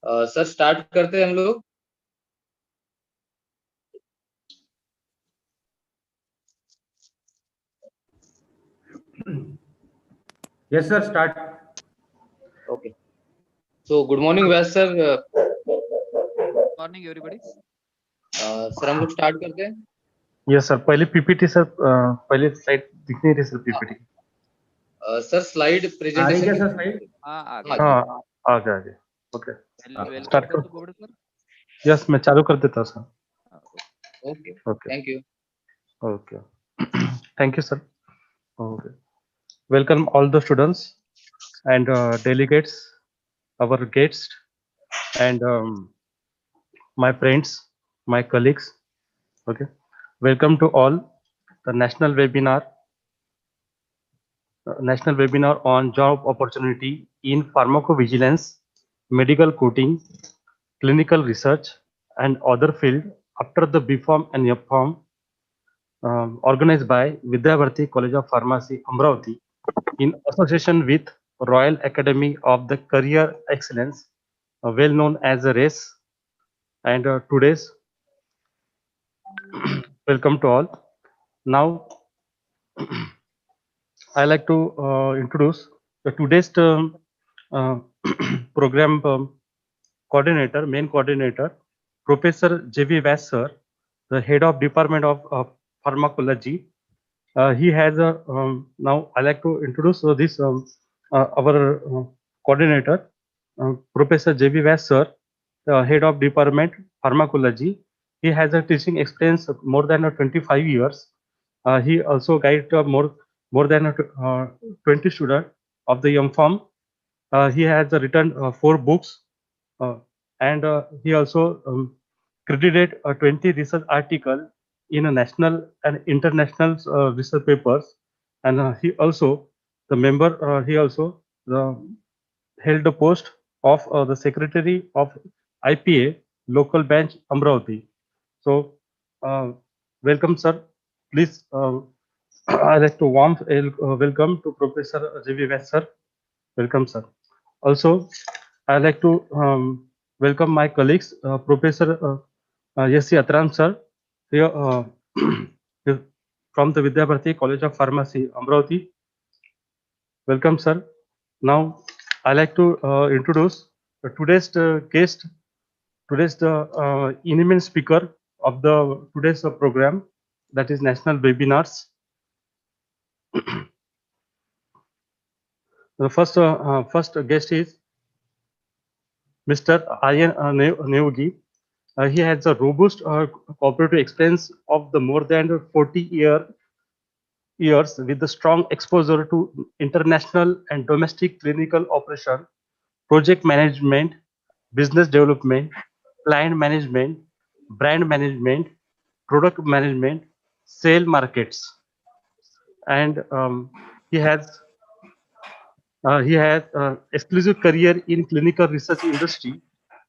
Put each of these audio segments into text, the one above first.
Sir start करते हैं हम लोग। Yes, sir. Start. Okay, so good morning वैस सर। Morning everybody. सर हम लोग स्टार्ट करते हैं। यस सर, पहले पीपीटी सर, पहले स्लाइड दिख नहीं रही sir PPT. Sir slide presentation क्या सर स्लाइड? हाँ आ गए। हाँ आ गए। ओके वेलकम स्टार्ट टू करो। The board sir. यस, मैं चालू कर देता हूँ sir. Okay, okay thank you. Okay thank you sir. Okay, welcome all the students and delegates, our guests, and my friends, my colleagues. Okay, welcome to all the national webinar on job opportunity in pharmacovigilance, medical coding, clinical research, and other field after the BPharm and FPharm, organized by Vidyabharati College of Pharmacy, Amravati, in association with Royal Academy of the Career Excellence, well known as a RACE. And today's welcome to all. Now I like to introduce the today's uh, program main coordinator, Professor J.V. Vass sir, the head of Department of Pharmacology. He has a now I like to introduce this our coordinator, Professor J.V. Vass sir, head of Department Pharmacology. He has a teaching experience of more than 25 years. He also guided more than 20 students of the MPharm. He has written 4 books, and he also credited 20 research articles in a national and international research papers. And he also held the post of the secretary of IPA local branch Amravati. So welcome sir. Please, I like to warm welcome to Professor J.V. Vass sir. Welcome sir. Also, I like to welcome my colleagues, Professor S.C. Atram sir, here, from the Vidyabharati College of Pharmacy, Amravati. Welcome sir. Now, I like to introduce today's guest, today's eminent speaker of the today's program, that is national webinars. The first guest is Mr. Aryan Neogi. He has a robust cooperative experience of the more than 40 years with a strong exposure to international and domestic clinical operation, project management, business development, client management, brand management, product management, sale markets, and he has exclusive career in clinical research industry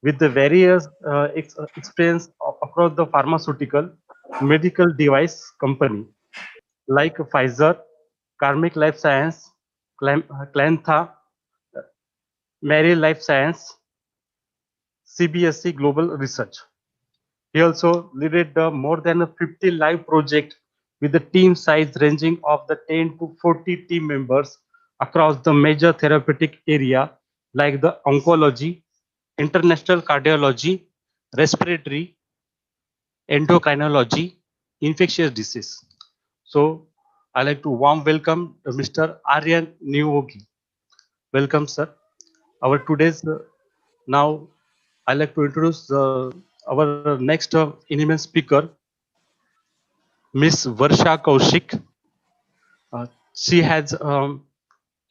with the various experience across the pharmaceutical, medical device company like Pfizer, Karmic Life Science, Clantha, Mary Life Science, CBSC Global Research. He also led the more than a 50 live project with the team size ranging of the 10 to 40 team members across the major therapeutic area like the oncology, international cardiology, respiratory, endocrinology, infectious disease. So I like to warm welcome Mr. Aryan Neogi. Welcome, sir. Our today's now I like to introduce our next eminent speaker, Miss Varsha Kaushik. She has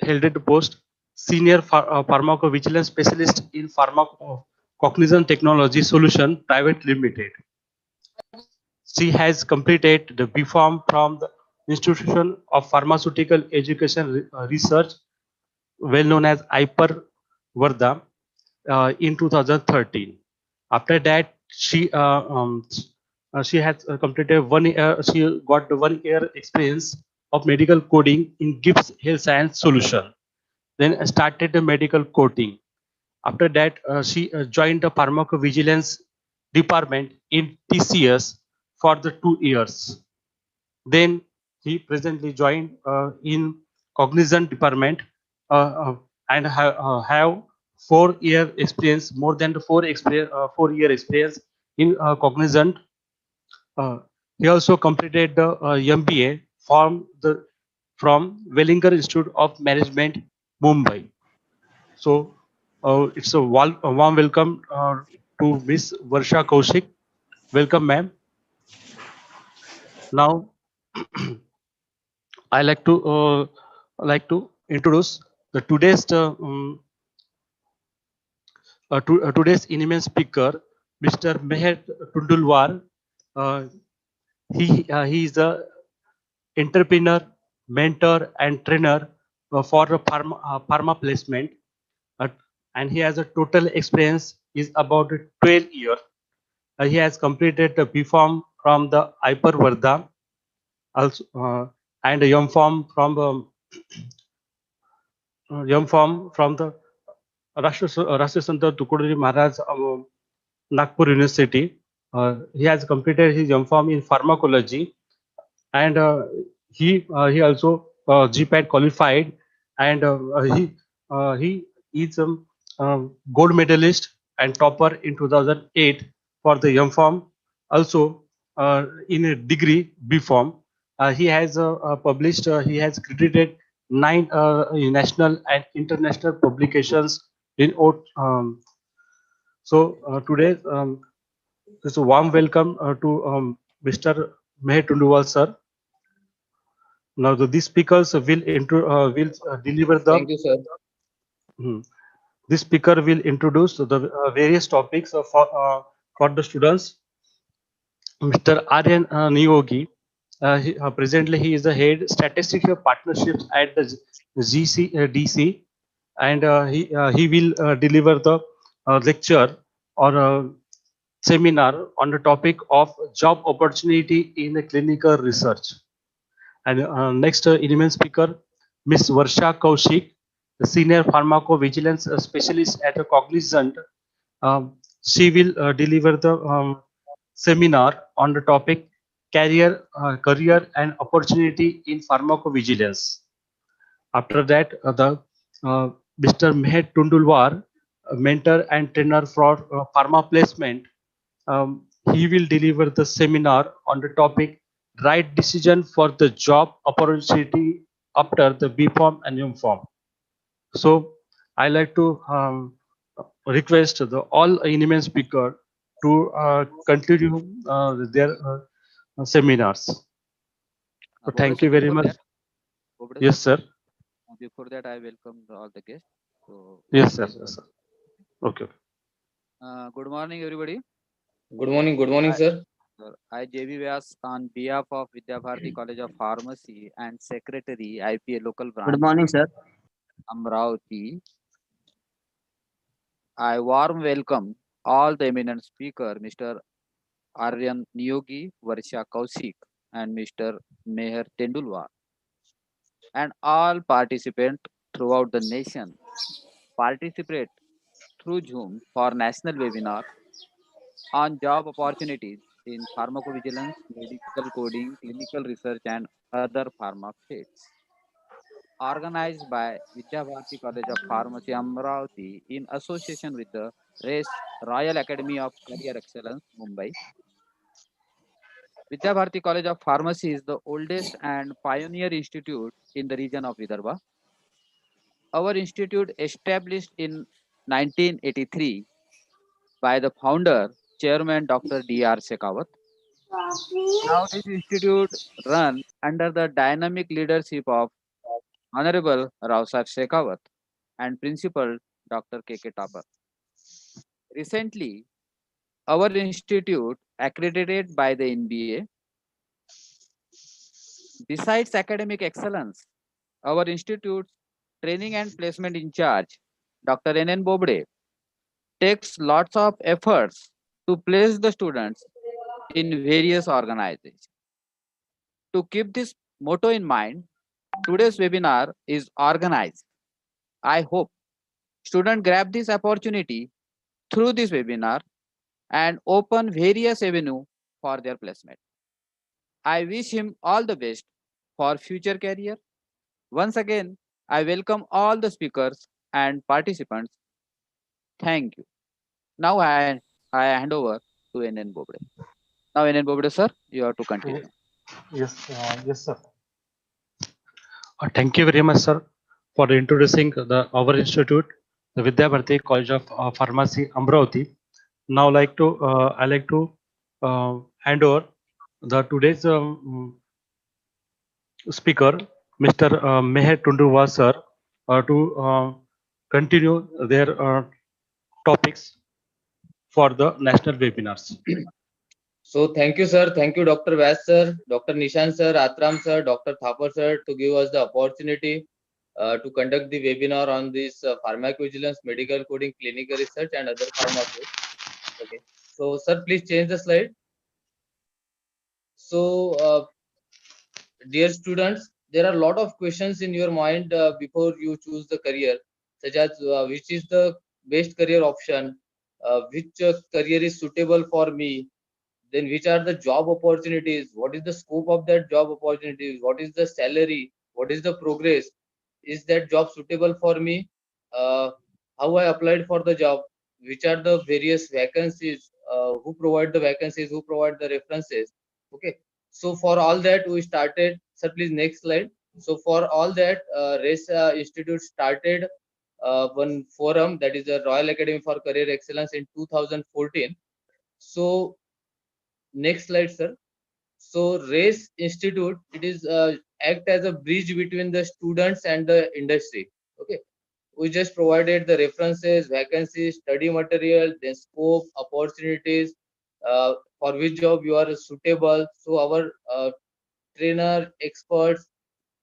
held the post Senior Pharmacovigilance Specialist in Pharmacognizant Technology Solution Private Limited. She has completed the BPharm from the Institution of Pharmaceutical Education Research, well known as IPER Varda, in 2013. After that, she has completed 1 year. She got the 1 year experience of medical coding in Gibbs Health Science Solution. Then started the medical coding. After that, she joined the Pharmacovigilance department in TCS for the 2 years. Then he presently joined in Cognizant department and have 4 year experience, more than the 4 year experience in Cognizant. Uh, he also completed the MBA from Wellinger Institute of Management, Mumbai. So it's a warm welcome to Miss Varsha Kaushik. Welcome, ma'am. Now I like to introduce the today's eminent speaker, Mr. Meher Tundulwar. Uh, he is a entrepreneur, mentor, and trainer for a pharma placement, uh, and he has a total experience is about 12 years. He has completed the B.Pharm from the Hyper Varda, also and a M.Pharm from the Rashtrasanta Tukodari Maharaj Nagpur University. He has completed his M.Pharm in pharmacology, and he also GPAT qualified, and he is gold medalist and topper in 2008 for the M.Pharm. Also, in a degree B.Pharm, he has credited 9 national and international publications in today. It's a warm welcome to Mr. Meher Tunduwal, sir. Now, these speakers will deliver the. Thank you, sir. Hmm, this speaker will introduce the various topics for the students. Mr. Aryan Niyogi, presently he is the head statistical partnerships at the GCDC, and he will deliver the lecture or seminar on the topic of job opportunity in the clinical research. And next eminent speaker, Ms. Varsha Kaushik, the senior pharmacovigilance specialist at Cognizant. She will deliver the seminar on the topic career and opportunity in pharmacovigilance. After that, Mr. Meher Tundulwar, a mentor and trainer for pharma placement, he will deliver the seminar on the topic right decision for the job opportunity after the B form and M form. So I like to request the all eminent speaker to continue their seminars. So thank you very Before much. that, Bobde sir, Yes, sir. before that, I welcome all the guests. So, Yes, sir. please. Yes, sir. Okay. Good morning, everybody. Good morning, I, sir. I JB Vyas on behalf of Vidya Bharati College of Pharmacy and Secretary IPA Local Good Branch morning, sir. Amravati. I warm welcome all the eminent speaker, Mr. Aryan Niyogi, Varsha Kausik, and Mr. Meher Tendulwar, and all participants throughout the nation. Participate through Zoom for national webinar on job opportunities in pharmacovigilance, medical coding, clinical research, and other pharma fields. Organized by Vidya Bharati College of Pharmacy, Amravati, in association with the Royal Academy of Career Excellence, Mumbai. Vidya Bharati College of Pharmacy is the oldest and pioneer institute in the region of Vidarbha. Our institute, established in 1983 by the founder, Chairman Dr. D.R. Shekhawat. Now, this institute run under the dynamic leadership of Honorable Rao Sahib Shekhawat and Principal Dr. K.K. Tapar. Recently, our institute, accredited by the NBA, besides academic excellence, our institute's training and placement in charge, Dr. N. N. Bobde, takes lots of efforts to place the students in various organizations. To keep this motto in mind, today's webinar is organized. I hope Students grab this opportunity through this webinar and open various avenues for their placement. I wish him all the best for future career. Once again, I welcome all the speakers and participants. Thank you. Now I hand over to NN Bobde. Now NN Bobde sir, you have to continue. Yes, sir. Thank you very much, sir, for introducing our institute, the Vidya Bharati College of Pharmacy, Amravati. Now, I like to hand over the today's speaker, Mr. Meher Tundurwar, sir, to continue their topics for the national webinars. So thank you, sir. Thank you, Dr. Vyas, sir, Dr. Nishan, sir, Atram, sir, Dr. Thapar, sir, to give us the opportunity to conduct the webinar on this pharmacovigilance, medical coding, clinical research, and other pharma fields. Okay. So, sir, please change the slide. So, dear students, there are a lot of questions in your mind before you choose the career, such as which is the best career option, which career is suitable for me, then which are the job opportunities, what is the scope of that job opportunities, what is the salary, what is the progress, is that job suitable for me, uh, how I applied for the job, which are the various vacancies, who provide the vacancies, who provide the references. Okay, so for all that we started, sir, please next slide. So for all that, race institute started one forum, that is the Royal Academy for Career Excellence in 2014. So next slide, sir. So Race Institute, it is act as a bridge between the students and the industry. Okay, we just provided the references, vacancies, study material, then scope, opportunities, for which job you are suitable. So our trainer, experts,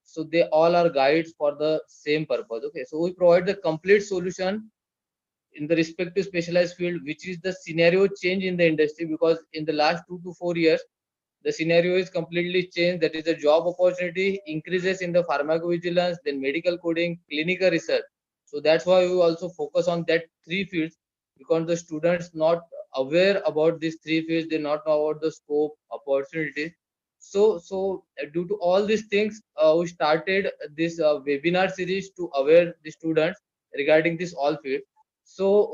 so they all are guides for the same purpose. Okay, so we provide the complete solution in the respective specialized field, which is the scenario change in the industry, because in the last 2 to 4 years the scenario is completely changed. That is, the job opportunity increases in the pharmacovigilance, then medical coding, clinical research. So that's why we also focus on that three fields, because the students not aware about these three fields, they not know about the scope, opportunities. So due to all these things, we started this webinar series to aware the students regarding this all field. So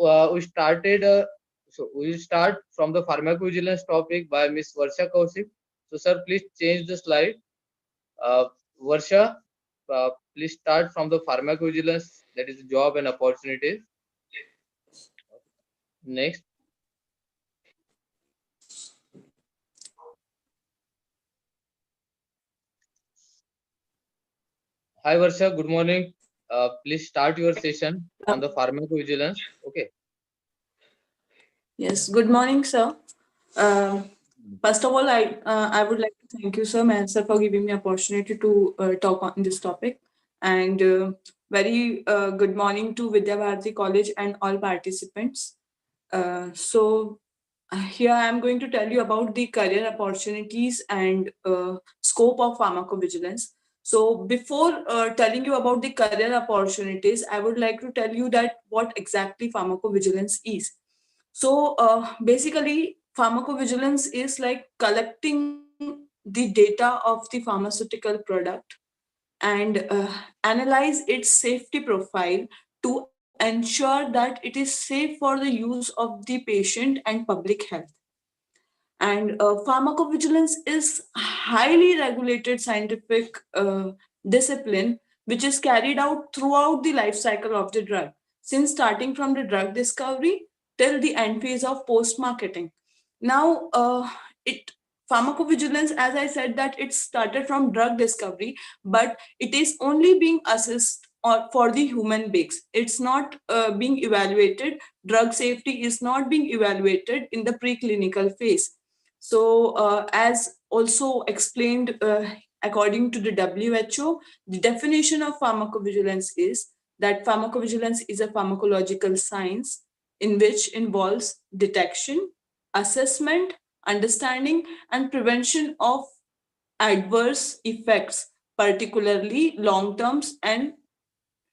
we start from the pharmacovigilance topic by Miss Varsha Kaushik. So, sir, please change the slide. Uh, Varsha, please start from the pharmacovigilance, that is job and opportunities. Next. Hi, Varsha. Good morning. Please start your session on the pharmacovigilance. Okay. Yes, good morning, sir. Uh, First of all, I would like to thank you, sir, Mahan sir, for giving me opportunity to talk on this topic. And very good morning to Vidya Bharati College and all participants. Here I am going to tell you about the career opportunities and scope of pharmacovigilance. So before telling you about the career opportunities, I would like to tell you that what exactly pharmacovigilance is. So basically, pharmacovigilance is like collecting the data of the pharmaceutical product and analyze its safety profile to ensure that it is safe for the use of the patient and public health. And pharmacovigilance is highly regulated scientific discipline which is carried out throughout the life cycle of the drug, since starting from the drug discovery till the end phase of post marketing. Now, it pharmacovigilance, as I said, that it started from drug discovery, but it is only being assessed for the human beings. It's not being evaluated. Drug safety is not being evaluated in the preclinical phase. So, as also explained, according to the WHO, the definition of pharmacovigilance is that pharmacovigilance is a pharmacological science in which involves detection, assessment, understanding, and prevention of adverse effects, particularly long terms and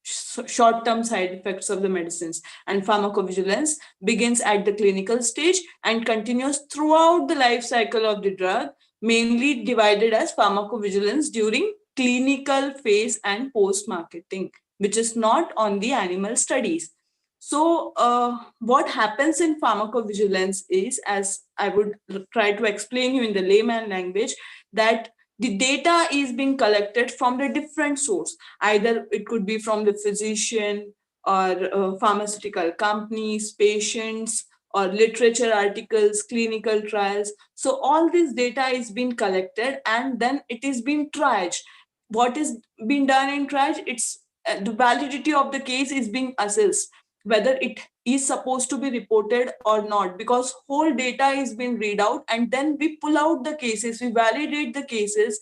short-term side effects of the medicines. And pharmacovigilance begins at the clinical stage and continues throughout the life cycle of the drug, mainly divided as pharmacovigilance during clinical phase and post-marketing, which is not on the animal studies. So, what happens in pharmacovigilance is, as I would try to explain you in the layman language, that the data is being collected from the different source. Either it could be from the physician or pharmaceutical companies, patients, or literature articles, clinical trials. So all this data is being collected and then it is being triaged. What is being done in triage? It's the validity of the case is being assessed, whether it is supposed to be reported or not, because whole data is being read out and then we pull out the cases, we validate the cases.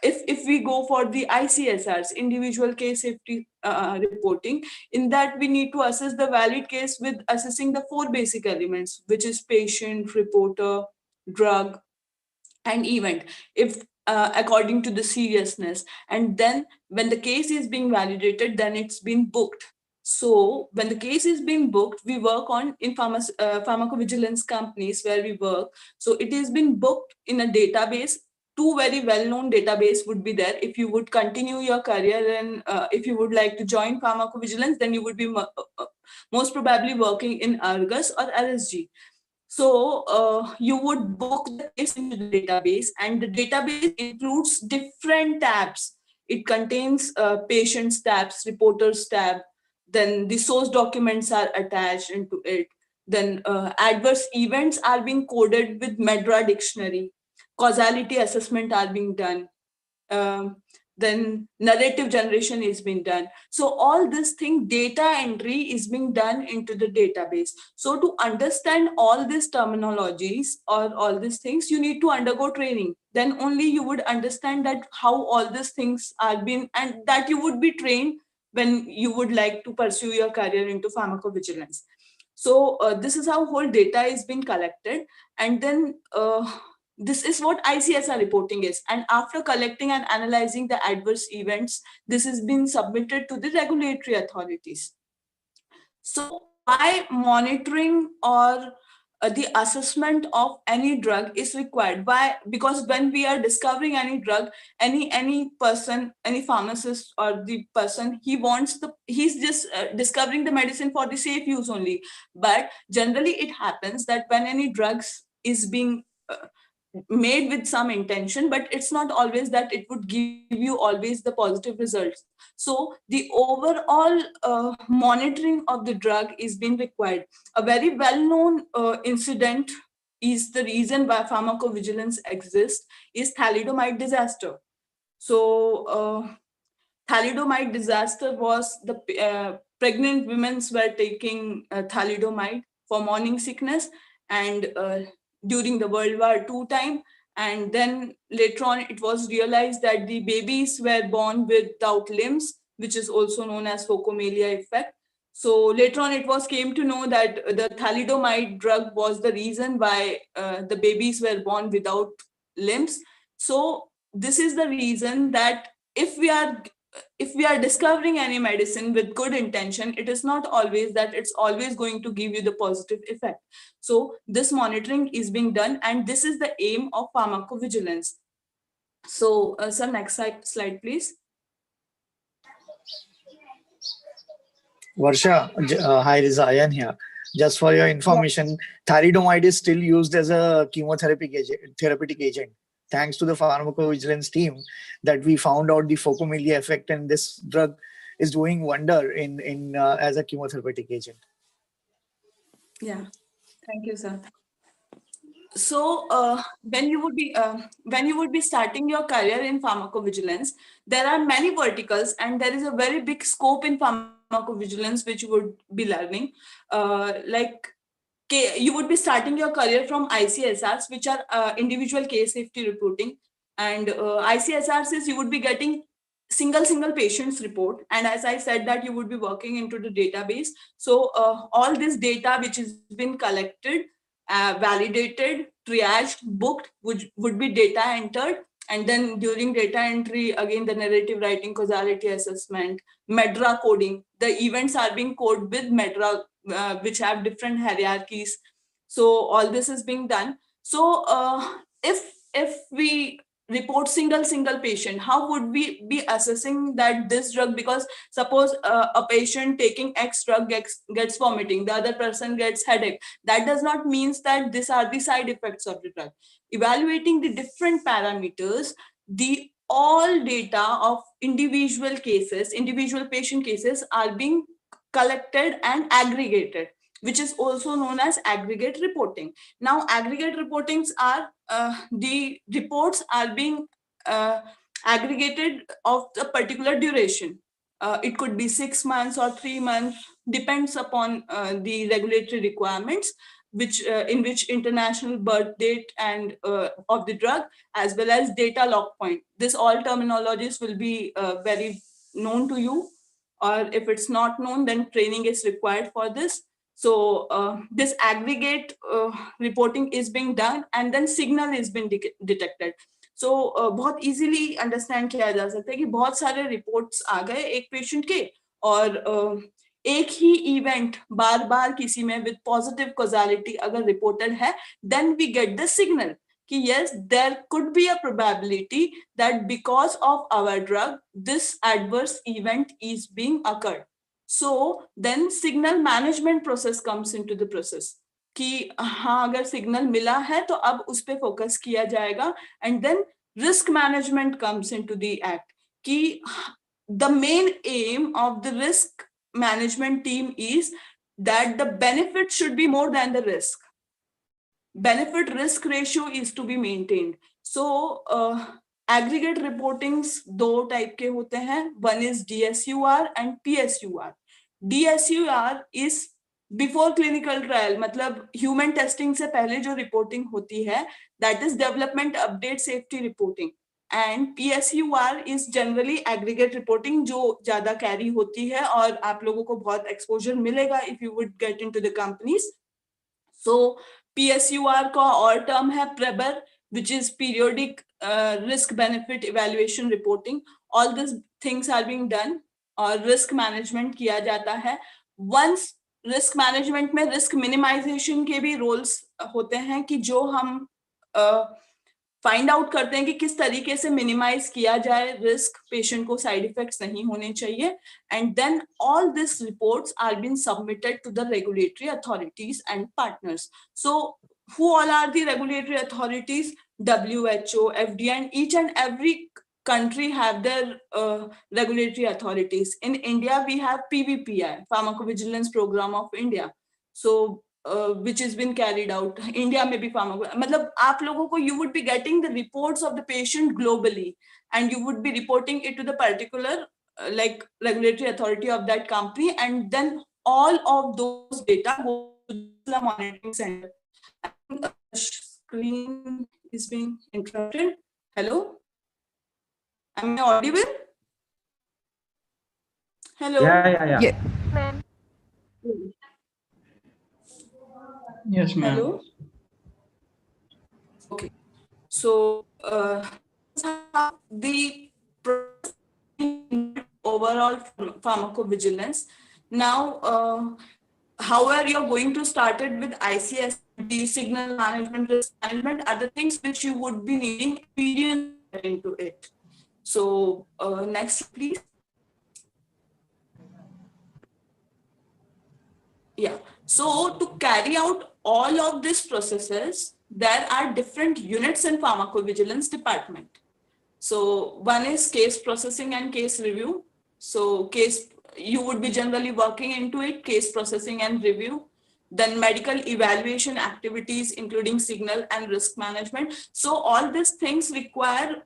If we go for the ICSRs, individual case safety reporting, in that we need to assess the valid case with assessing the four basic elements, which is patient, reporter, drug, and event, if according to the seriousness. And then when the case is being validated, then it's been booked. So when the case is being booked, we work on in pharmacovigilance companies where we work. So it has been booked in a database. Two very well-known database would be there. If you would continue your career and if you would like to join pharmacovigilance, then you would be most probably working in Argus or RSG. So you would book the case into the database, and the database includes different tabs. It contains patients tabs, reporters tab, then the source documents are attached into it. Then adverse events are being coded with Medra dictionary. Causality assessment are being done. Um, then narrative generation is being done. So all this thing, data entry is being done into the database. So to understand all these terminologies or all these things, you need to undergo training. Then only you would understand that how all these things are being, and that you would be trained when you would like to pursue your career into pharmacovigilance. So this is how whole data is being collected. And then this is what ICSR reporting is. And after collecting and analyzing the adverse events, this has been submitted to the regulatory authorities. So why monitoring or the assessment of any drug is required? Why? Because when we are discovering any drug, any person, any pharmacist or the person, he's just discovering the medicine for the safe use only. But generally it happens that when any drugs is being made with some intention, but it's not always that it would give you always the positive results. So the overall monitoring of the drug is being required. A very well-known incident is the reason why pharmacovigilance exists, is thalidomide disaster. So thalidomide disaster was the pregnant women were taking thalidomide for morning sickness, and during the World War II time. And then later on, it was realized that the babies were born without limbs, which is also known as Focomelia effect. So later on, it was came to know that the thalidomide drug was the reason why the babies were born without limbs. So this is the reason that if we are discovering any medicine with good intention, it is not always that it's always going to give you the positive effect. So this monitoring is being done, and this is the aim of pharmacovigilance. So sir, next slide please. Varsha, hi, this is Ayan here. Just for your information, thalidomide is still used as a therapeutic agent. Thanks to the pharmacovigilance team that we found out the Focomelia effect, and this drug is doing wonder in as a chemotherapeutic agent. Yeah, thank you, sir. So when you would be starting your career in pharmacovigilance, there are many verticals, and there is a very big scope in pharmacovigilance which you would be learning. Like you would be starting your career from ICSRs, which are individual case safety reporting. And ICSRs is you would be getting single patients report, and as I said that you would be working into the database. So all this data which has been collected, validated, triaged, booked would be data entered, And then during data entry, again, the narrative writing, causality assessment, MEDRA coding. The events are being coded with MEDRA, which have different hierarchies. So all this is being done. So if we report single patient, how would we be assessing that this drug, because suppose a patient taking X drug gets vomiting, the other person gets headache, that does not means that these are the side effects of the drug. Evaluating the different parameters, the all data of individual patient cases are being collected and aggregated, which is also known as aggregate reporting. Now, aggregate reportings are the reports are being aggregated of a particular duration. It could be 6 months or 3 months, depends upon the regulatory requirements, which in which international birth date and of the drug, as well as data lock point. This all terminologies will be very known to you, or if it's not known, then training is required for this. So this aggregate reporting is being done, and then signal is being detected. So बहुत easily understand किया जा सकता है कि बहुत सारे reports आ गए एक patient के, और एक ही इवेंट बार बार किसी में विद पॉजिटिव कॉजालिटी अगर रिपोर्टेड है, then we get the signal कि yes, there could be a probability that because of our drug this adverse event is being occurred. So then signal management process comes into the process कि हाँ अगर signal मिला है तो अब उस पे फोकस किया जाएगा. And then risk management comes into the act कि the main aim of the risk management team is that the benefit should be more than the risk. Benefit risk ratio is to be maintained. So aggregate reportings दो type के होते हैं. One is DSUR and PSUR. DSUR is before clinical trial, मतलब human testing से पहले जो reporting होती है, that is development update safety reporting. And PSUR is generally aggregate reporting, जो ज्यादा कैरी होती है और आप लोगों को बहुत एक्सपोजर मिलेगा if you would get into the companies. So PSUR का और टर्म है प्रेबर, which is periodic risk benefit evaluation reporting. All these things are being done और risk management किया जाता है. Once रिस्क मैनेजमेंट में रिस्क मिनिमाइजेशन के भी रोल्स होते हैं कि जो हम फाइंड आउट करते हैं कि किस तरीके से मिनिमाइज किया जाए रिस्क, पेशेंट को साइड इफेक्ट्स नहीं होने चाहिए. And then all this reports are been submitted to the regulatory authorities and partners. So who all are the regulatory authorities? WHO, FDA, and each and every country have their regulatory authorities. In India, we have PVPI, Pharmacovigilance Program of India. So which has been carried out. India may be मतलब आप लोगों को you would be getting the reports of the patient globally, and you would be reporting it to the particular like regulatory authority of that company, and then all of those data go to the monitoring center. Screen is being interrupted. Hello? Am I audible? Hello? Yeah. Yes, ma'am. Yes, ma'am. Hello? Okay. So, the overall pharmacovigilance. Now, however, you're going to start it with ICS, the signal management, risk management, other things which you would be needing experience into it. So, next, please. Yeah. So to carry out all of these processes, there are different units in pharmacovigilance department. So one is case processing and case review. So case, you would be generally working into it, case processing and review. Then medical evaluation activities, including signal and risk management. So all these things require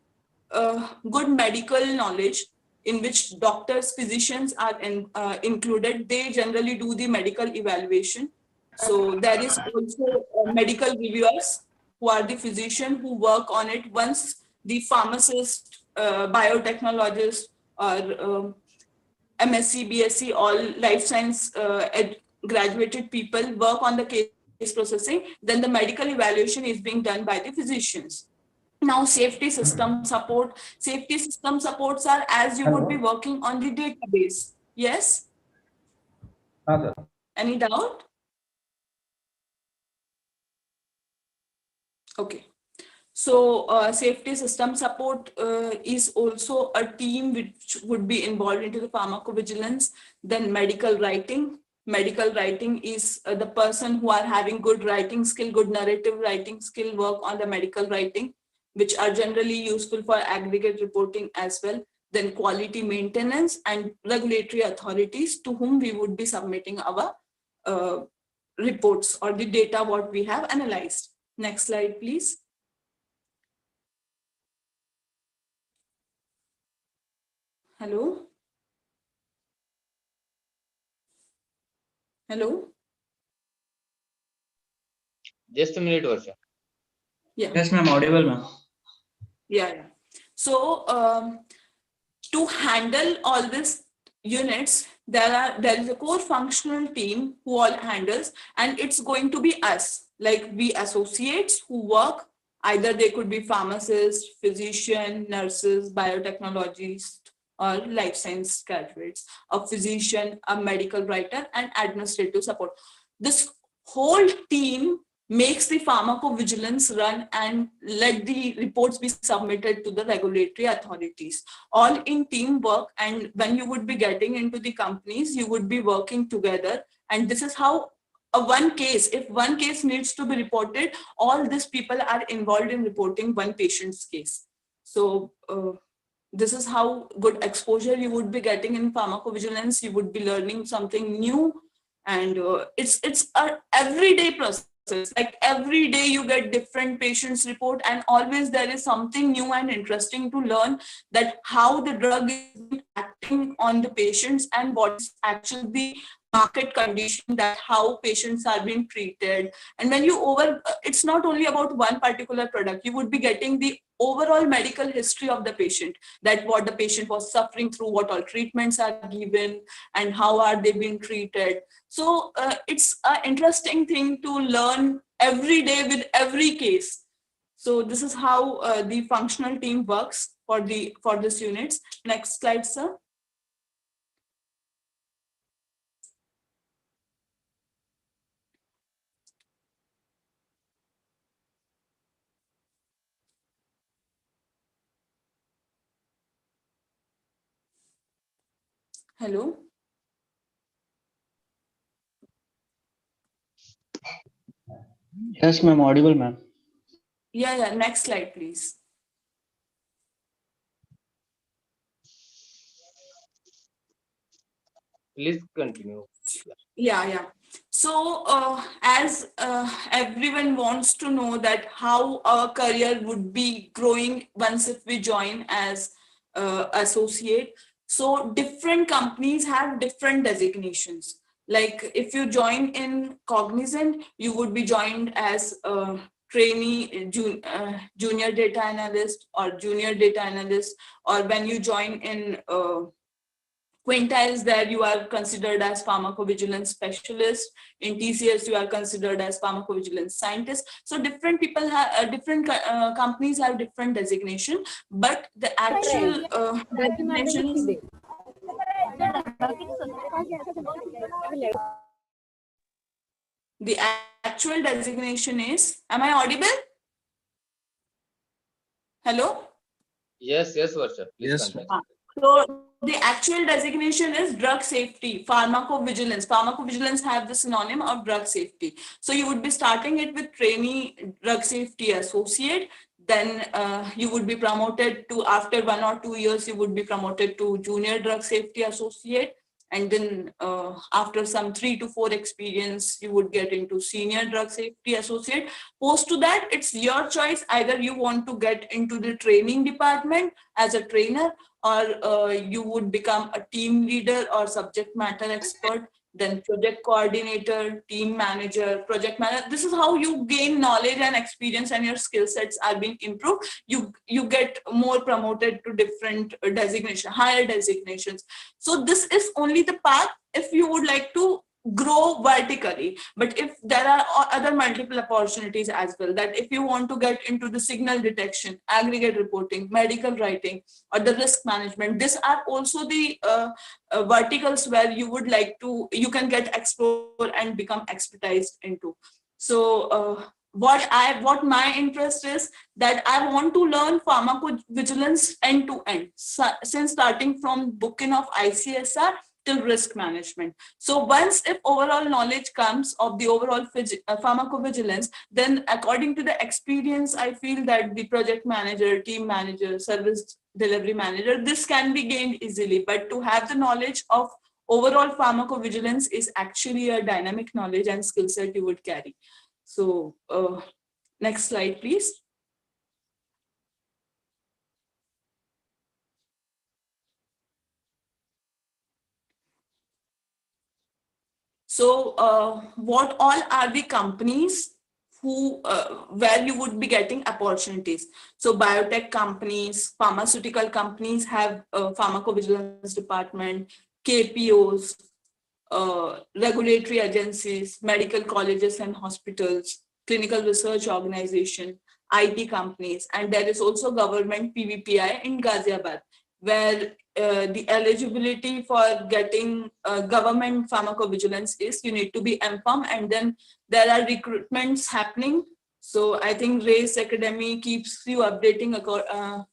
good medical knowledge, in which doctors, physicians are included. They generally do the medical evaluation. So there is also medical reviewers who are the physician who work on it. Once the pharmacist, biotechnologist, or MSc, BSc, all life science graduated people work on the case processing, then the medical evaluation is being done by the physicians. Now, safety system support. Safety system supports are as you would be working on the database. Yes? Any doubt? Okay. So safety system support is also a team which would be involved into the pharmacovigilance. Then medical writing. Medical writing is the person who are having good writing skill, good narrative writing skill, work on the medical writing, which are generally useful for aggregate reporting as well. Then quality maintenance and regulatory authorities to whom we would be submitting our reports or the data what we have analyzed. Next slide, please. Hello? Hello? Just a minute, Varsha. Yeah. Yes, ma'am. Audible, ma'am. Yeah. So to handle all these units, there is a core functional team who all handles, and it's going to be us, like we associates who work. Either they could be pharmacists, physician, nurses, biotechnologists, or life science graduates, a physician, a medical writer, and administrative support. This whole team makes the pharmacovigilance run and let the reports be submitted to the regulatory authorities, all in teamwork. And when you would be getting into the companies, you would be working together. And this is how if one case needs to be reported, all these people are involved in reporting one patient's case. So this is how good exposure you would be getting in pharmacovigilance. You would be learning something new, and it's a everyday process. Like every day you get different patients report, and always there is something new and interesting to learn, that how the drug is acting on the patients and what is actually the market condition, that how patients are being treated. And when you it's not only about one particular product, you would be getting the overall medical history of the patient, that what the patient was suffering through, what all treatments are given, and how are they being treated. So it's an interesting thing to learn every day with every case. So this is how the functional team works for this units. Next slide, sir. Hello. Yes, ma'am. Audible, ma'am. Yeah. Next slide, please. Please continue. Yeah. So as everyone wants to know that how our career would be growing once if we join as associate. So different companies have different designations. Like if you join in Cognizant, you would be joined as a trainee junior data analyst or junior data analyst. Or when you join in Quintiles, there you are considered as pharmacovigilance specialist. In TCS, you are considered as pharmacovigilance scientist. So different people have different companies have different designation, but the actual designation. The actual designation is. Am I audible? Hello. Yes, Varsha. Please continue. So the actual designation is drug safety, pharmacovigilance. Pharmacovigilance have the synonym of drug safety. So you would be starting it with trainee drug safety associate. Then you would be promoted to, after 1 or 2 years, you would be promoted to junior drug safety associate. And then after some 3 to 4 experience, you would get into senior drug safety associate. Post to that, it's your choice. Either you want to get into the training department as a trainer, or you would become a team leader or subject matter expert, then project coordinator, team manager, project manager. This is how you gain knowledge and experience, and your skill sets are being improved. You get more promoted to different higher designations. So this is only the path if you would like to grow vertically. But if there are other multiple opportunities as well, that if you want to get into the signal detection, aggregate reporting, medical writing, or the risk management, these are also the verticals where you would like to, you can get explore and become expertised into. So what my interest is that I want to learn pharmacovigilance end to end, since starting from booking of ICSR till risk management. So once if overall knowledge comes of the overall pharmacovigilance, then according to the experience, I feel that the project manager, team manager, service delivery manager, this can be gained easily. But to have the knowledge of overall pharmacovigilance is actually a dynamic knowledge and skill set you would carry. So next slide, please. So what all are the companies who where you would be getting opportunities? So biotech companies, pharmaceutical companies have pharmacovigilance department, KPOs, regulatory agencies, medical colleges and hospitals, clinical research organization, IT companies, and there is also government PVPI in Ghaziabad, where the eligibility for getting government pharmacovigilance is you need to be MPharm, and then there are recruitments happening. So I think Race Academy keeps you updating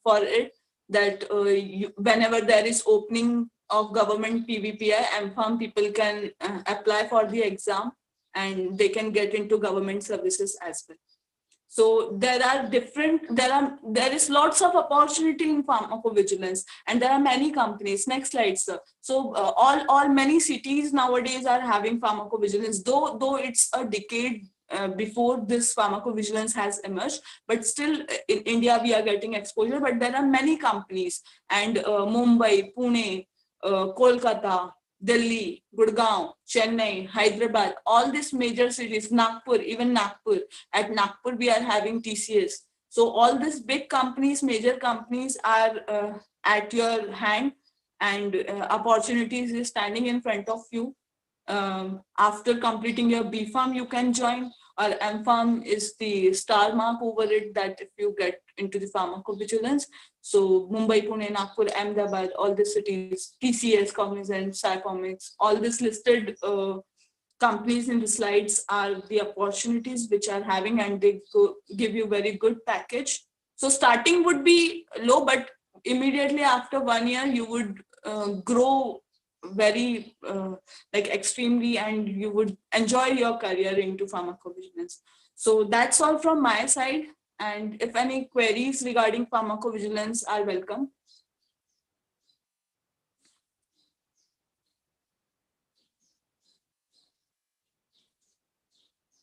for it, that whenever there is opening of government PVPI, MPharm people can apply for the exam and they can get into government services as well. So there is lots of opportunity in pharmacovigilance, and there are many companies. Next slide, sir. So all many cities nowadays are having pharmacovigilance, though it's a decade before this pharmacovigilance has emerged, but still in India we are getting exposure. But there are many companies, and Mumbai, Pune, Kolkata, Delhi, Gurgaon, Chennai, Hyderabad, all these major cities, Nagpur, even Nagpur. At Nagpur, we are having TCS. So all these big companies, major companies are at your hand, and opportunities is standing in front of you. After completing your B Farm, you can join, or M Farm is the star mark over it, that if you get into the pharmacovigilance. So Mumbai, Pune, Nagpur, Ahmedabad, all the cities, TCS, Cognizant, Psychomics, all these listed companies in the slides are the opportunities which are having, and they give you very good package. So starting would be low, but immediately after 1 year, you would grow very like extremely, and you would enjoy your career into pharmacovigilance. So that's all from my side. And if any queries regarding pharmacovigilance are welcome.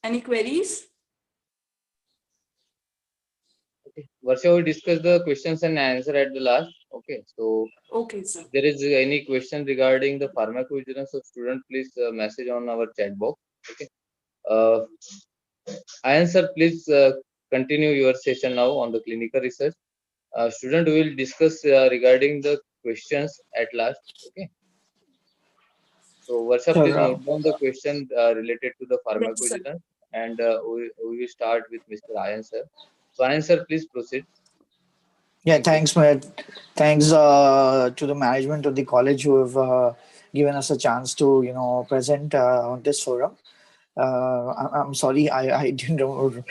Any queries? Okay. Varsha will discuss the questions and answer at the last. Okay. So Okay, sir. if there is any question regarding the pharmacovigilance of student, please message on our chat box. Okay. Uh, Ayan sir, please continue your session now on the clinical research. Student will discuss regarding the questions at last. Okay. So Varsha, please Sure. note down the question related to the Yes, sir. pharmacovigilance, and we will start with Mr. Ayan sir. So Ayan sir, please proceed. Yeah, Thank you. thanks, Matt. Thanks to the management of the college who have given us a chance to, present on this forum. I'm sorry, I didn't remember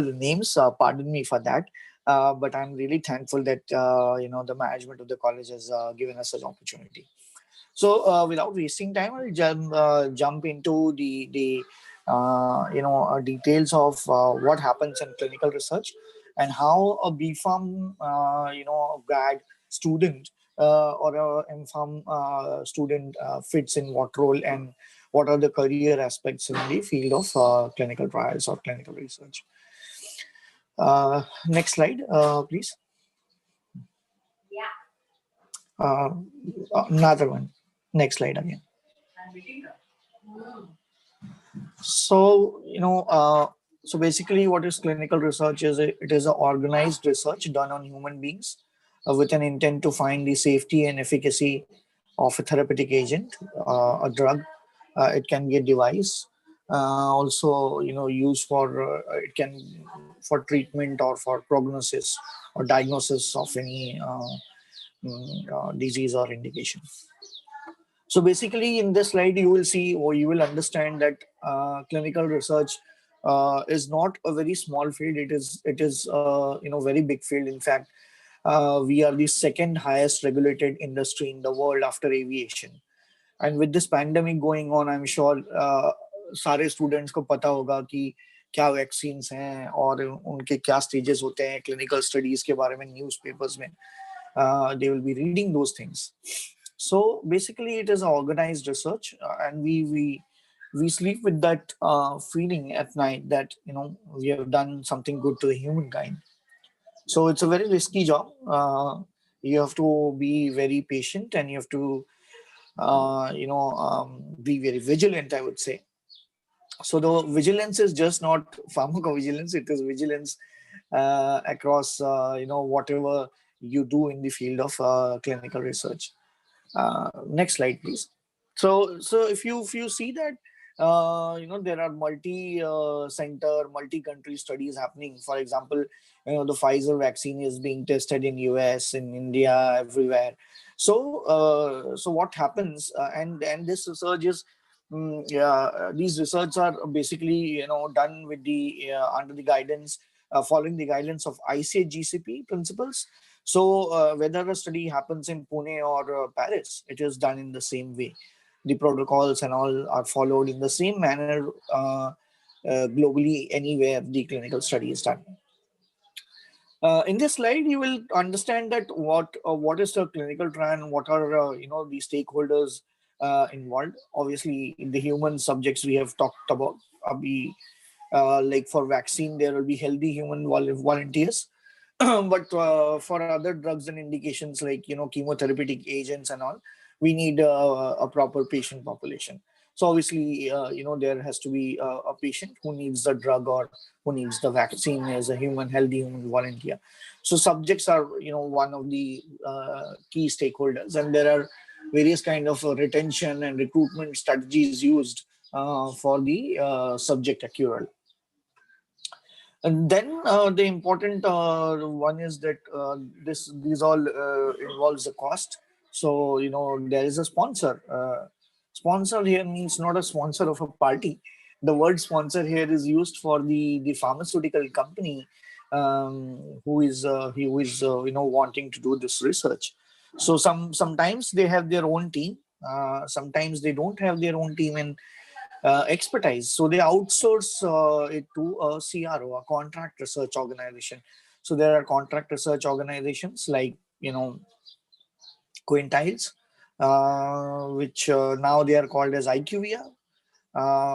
the names. Pardon me for that. But I'm really thankful that the management of the college has given us such opportunity. So without wasting time, I'll jump into the details of what happens in clinical research and how a BPharm grad student or a MPharm student fits in what role, and what are the career aspects in the field of clinical trials or clinical research. Next slide, please. Uh, Another one. Next slide again. So, so basically what is clinical research is it is a organized research done on human beings with an intent to find the safety and efficacy of a therapeutic agent, a drug. It can be a device, also used for it can for treatment or for prognosis or diagnosis of any disease or indication. So basically, in this slide, you will see or you will understand that clinical research is not a very small field. It is very big field. In fact, we are the second highest regulated industry in the world after aviation. And with this pandemic going on, I'm sure सारे students को पता होगा कि क्या vaccines हैं और उनके क्या स्टेजेस होते हैं क्लिनिकल स्टडीज के बारे में न्यूज़पेपर्स में they will be reading those things. So basically, it is organized research, and we sleep with that feeling at night that we have done something good to the humankind. So it's a very risky job. You have to be very patient, and you have to be very vigilant, I would say. So the vigilance is just not pharmacovigilance; it is vigilance across whatever you do in the field of clinical research. Next slide, please. So if you see that there are multi-center, multi-country studies happening. For example, the Pfizer vaccine is being tested in US, in India, everywhere. So what happens? And this research is these research are basically done with the under the guidance following the guidance of ICH-GCP principles. So whether a study happens in Pune or Paris, it is done in the same way. The protocols and all are followed in the same manner globally anywhere the clinical study is done. In this slide, you will understand that what is the clinical trial and what are the stakeholders involved. Obviously, the human subjects we have talked about. Like for vaccine, there will be healthy human volunteers. But for other drugs and indications like chemotherapeutic agents and all, we need a proper patient population. So obviously, there has to be a patient who needs the drug or who needs the vaccine as a healthy human volunteer. So subjects are one of the key stakeholders, and there are various kind of retention and recruitment strategies used for the subject accrual. And then the important one is that these all involves the cost. So there is a sponsor. Sponsor here means not a sponsor of a party. The word sponsor here is used for the pharmaceutical company who is wanting to do this research. So sometimes they have their own team. Sometimes they don't have their own team and expertise. So they outsource it to a CRO, a contract research organization. So there are contract research organizations like Quintiles, which now they are called as IQVIA.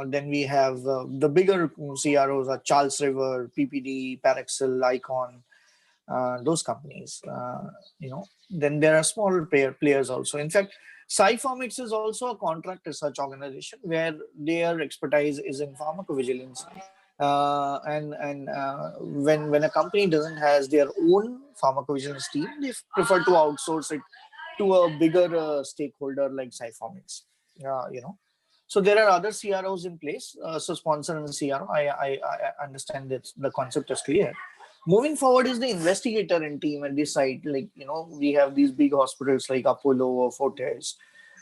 Then we have the bigger CROs are Charles River, PPD, Paraxel, Icon, those companies. Then there are smaller players also. In fact, Sciformics is also a contract research organization where their expertise is in pharmacovigilance. And when a company doesn't has their own pharmacovigilance team, they prefer to outsource it to a bigger stakeholder like Sciformics. So there are other CROs in place. So sponsor and CRO, I understand that the concept is clear. Moving forward is the investigator and team at this site. Like we have these big hospitals like Apollo or Fortis,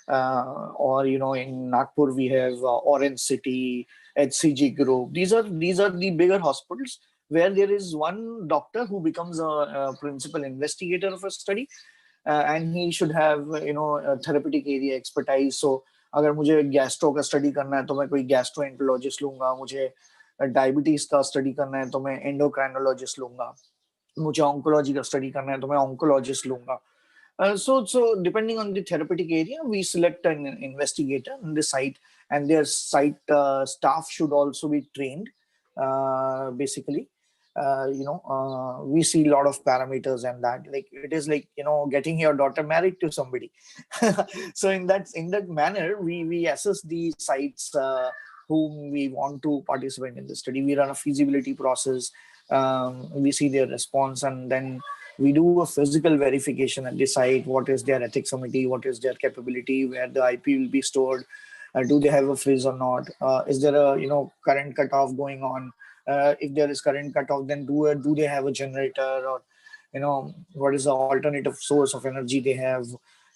or in Nagpur we have Orange City, HCG Group. These are the bigger hospitals where there is one doctor who becomes a principal investigator of a study, and he should have a therapeutic area expertise. So अगर मुझे gastro का study करना है तो मैं कोई gastroenterologist लूंगा, मुझे डायबिटीज का स्टडी करना है तो मैं एंडोक्राइनोलॉजिस्ट लूंगा, मुझे ऑन्कोलॉजी का स्टडी करना है तो मैं ऑन्कोलॉजिस्ट लूंगा. So depending on the therapeutic area, we select an investigator on the site, and their site staff should also be trained. Basically, we see a lot of parameters, and that like it is like getting your daughter married to somebody. So in that manner, we assess the sites whom we want to participate in the study. We run a feasibility process. We see their response, and then We do a physical verification at the site. What is their ethics committee? What is their capability? Where the IP will be stored? Do they have a frizz or not? Is there a current cutoff going on? If there is current cutoff, then do they have a generator, or what is the alternative source of energy they have?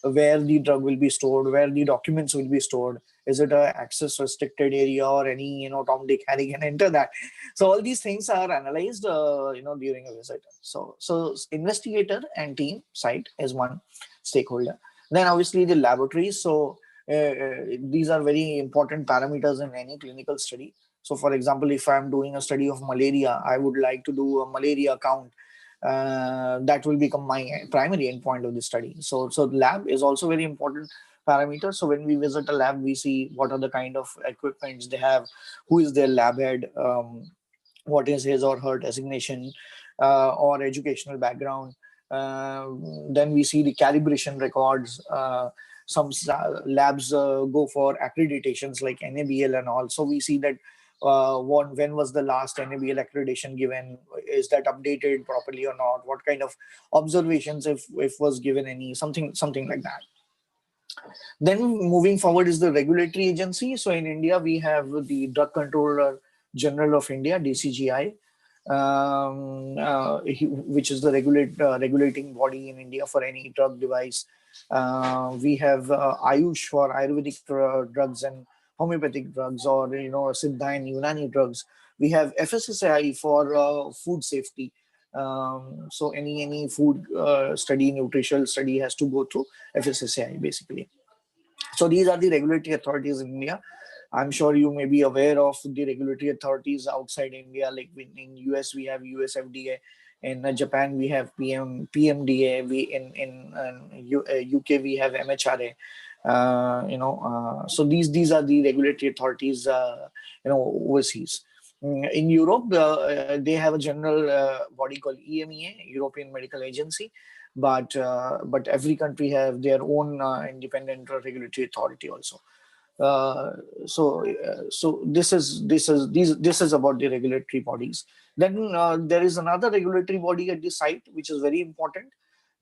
Where the drug will be stored? Where the documents will be stored? Is it a access restricted area, or any Tom, Dick, Harry can enter that? So all these things are analyzed during a visit. So investigator and team site is one stakeholder. Then obviously the laboratories. So these are very important parameters in any clinical study. So for example, if I'm doing a study of malaria, I would like to do a malaria count. That will become my primary endpoint of the study. So lab is also very important parameter. So when we visit a lab, we see what are the kind of equipments they have, who is their lab head, what is his or her designation, or educational background. Then we see the calibration records. Labs go for accreditations like NABL and all. So we see that when was the last NABL accreditation given? Is that updated properly or not? What kind of observations, if was given any, something like that. Then moving forward is the regulatory agency. So in India, we have the Drug Controller General of India, DCGI, which is the regulating body in India for any drug device. We have Ayush for Ayurvedic drugs and homeopathic drugs, or Siddha and Unani drugs. We have FSSAI for food safety. So any food study, nutritional study has to go through FSSAI basically. So these are the regulatory authorities in India. I'm sure you may be aware of the regulatory authorities outside India. Like in US, we have US FDA. In Japan, we have PMDA. We in UK, we have MHRA. So these are the regulatory authorities. Overseas. In Europe, they have a general body called EMEA, European Medical Agency, but every country have their own independent regulatory authority also. So this is about the regulatory bodies. Then there is another regulatory body at the site which is very important,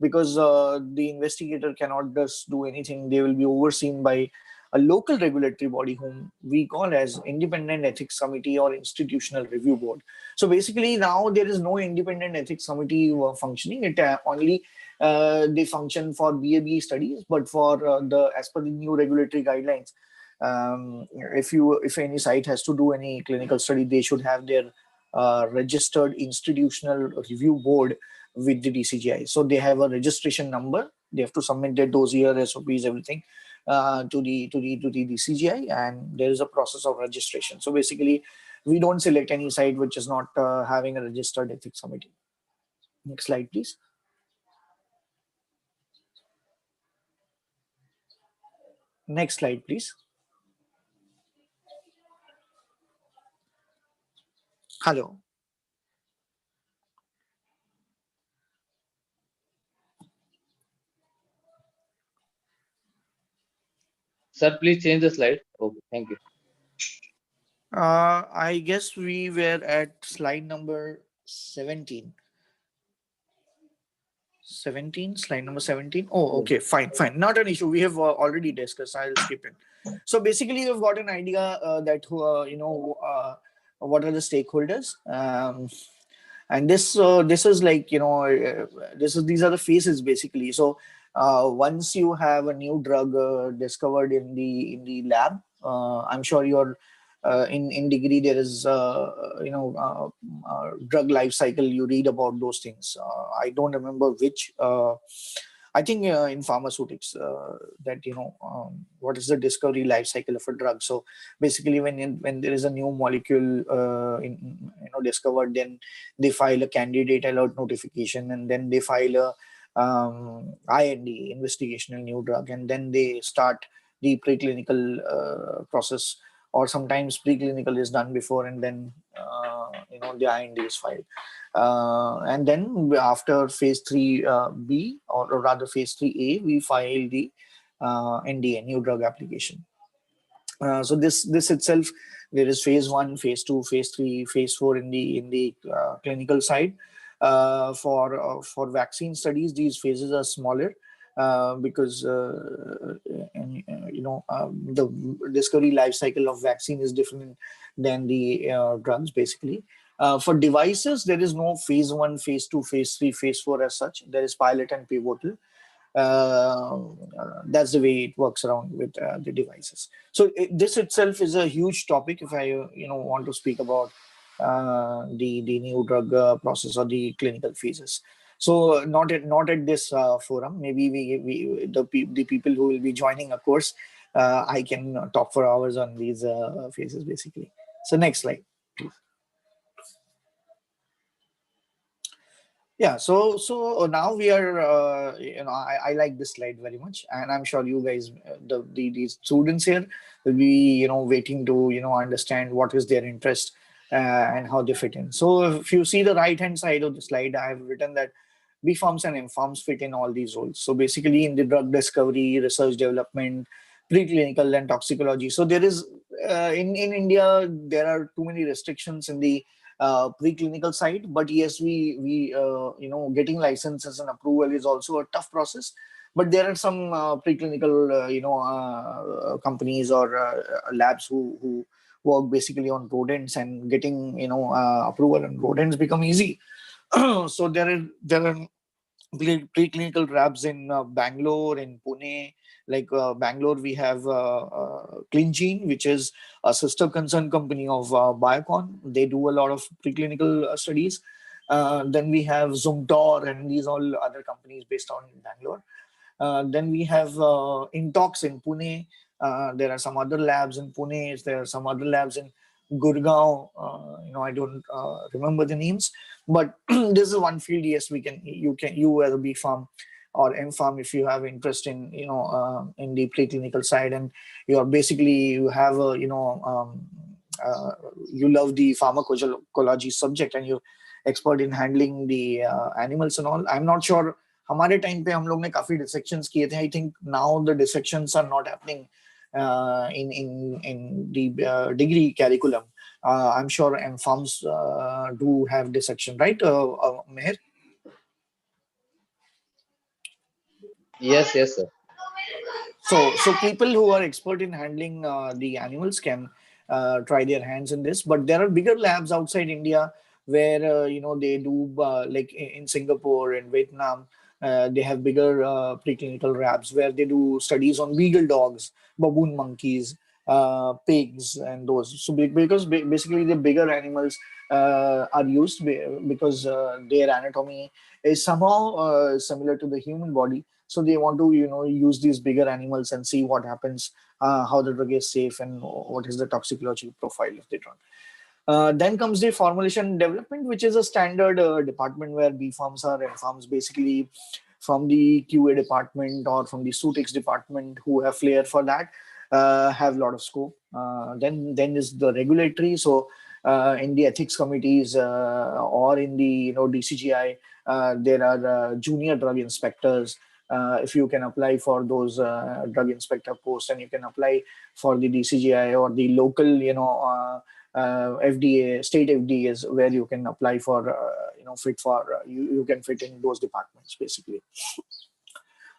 because the investigator cannot just do anything. They will be overseen by a local regulatory body whom we call as Independent Ethics Committee or Institutional Review Board. So basically now there is no independent ethics committee functioning. It only they function for BA/BE studies, but for as per the new regulatory guidelines, if any site has to do any clinical study, they should have their registered institutional review board with the DCGI. So they have a registration number. They have to submit their dossier, SOPs, everything to the DCGI, and there is a process of registration. So basically, we don't select any site which is not having a registered ethics committee. Next slide, please. Next slide, please. Hello. Sir, please change the slide. Okay, thank you. I guess we were at slide number 17. 17, slide number 17. Oh, okay, fine. Not an issue. We have already discussed. I'll skip it. So basically, you've got an idea that what are the stakeholders, and this is like these are the phases basically. So once you have a new drug discovered in the lab, I'm sure you're in degree there is drug life cycle. You read about those things. I don't remember which. I think in pharmaceutics that what is the discovery life cycle of a drug. So basically, when there is a new molecule discovered, then they file a candidate alert notification, and then they file a IND, investigational new drug, and then they start the preclinical process. Or sometimes preclinical is done before, and then the IND is filed. And then after phase 3B, or rather phase 3A, we file the NDA, new drug application. So this itself, there is phase 1, phase 2, phase 3, phase 4 in the clinical side. For vaccine studies, these phases are smaller because the discovery life cycle of vaccine is different than the drugs, basically. For devices, there is no phase 1, phase 2, phase 3, phase 4 as such. There is pilot and pivotal. That's the way it works around with the devices. So this itself is a huge topic. If I want to speak about the new drug process or the clinical phases. So not at this forum. Maybe the people who will be joining a course, I can talk for hours on these phases, basically. So next slide, please. Yeah, so now we are, I like this slide very much, and I'm sure you guys, the students here will be, waiting to, understand what is their interest and how they fit in. So if you see the right hand side of the slide, I have written that B Farms and M Farms fit in all these roles. So basically in the drug discovery, research development, preclinical and toxicology. So there is, in India, there are too many restrictions in the preclinical side, but yes, we getting licenses and approval is also a tough process. But there are some preclinical companies or labs who work basically on rodents, and getting approval on rodents become easy. So there are preclinical labs in Bangalore, in Pune. Like Bangalore, we have CleanGene, which is a sister concern company of Biocon. They do a lot of preclinical studies. Then we have Zumtor and these all other companies based on Bangalore. Then we have Intox in Pune. There are some other labs in Pune. There are some other labs in Gurgaon. I don't remember the names, but this is one field. Yes, you as a B Farm or M Farm, if you have interest in in the preclinical side, and you have a you love the pharmacology subject, and you expert in handling the animals and all. I'm not sure. हमारे time पे हम लोग ने काफी dissections किए थे. I think now the dissections are not happening in the degree curriculum. I'm sure M Farms do have dissection, right, Meher? Yes, yes, sir. So people who are expert in handling the animals can try their hands in this. But there are bigger labs outside India where they do like in Singapore and Vietnam. They have bigger preclinical labs where they do studies on beagle dogs, baboon monkeys, pigs, and those. So because basically the bigger animals are used because their anatomy is somehow similar to the human body. So they want to use these bigger animals and see what happens, how the drug is safe, and what is the toxicological profile of the drug. Then comes the formulation and development, which is a standard department where B Farms are, M Farms basically from the QA department or from the Sutex department who have flair for that, have a lot of scope. Then is the regulatory. So in the ethics committees or in the DCGI, there are junior drug inspectors. If you can apply for those drug inspector posts, and you can apply for the DCGI or the local, FDA, state FDAs, where you can apply for, fit for, you can fit in those departments basically.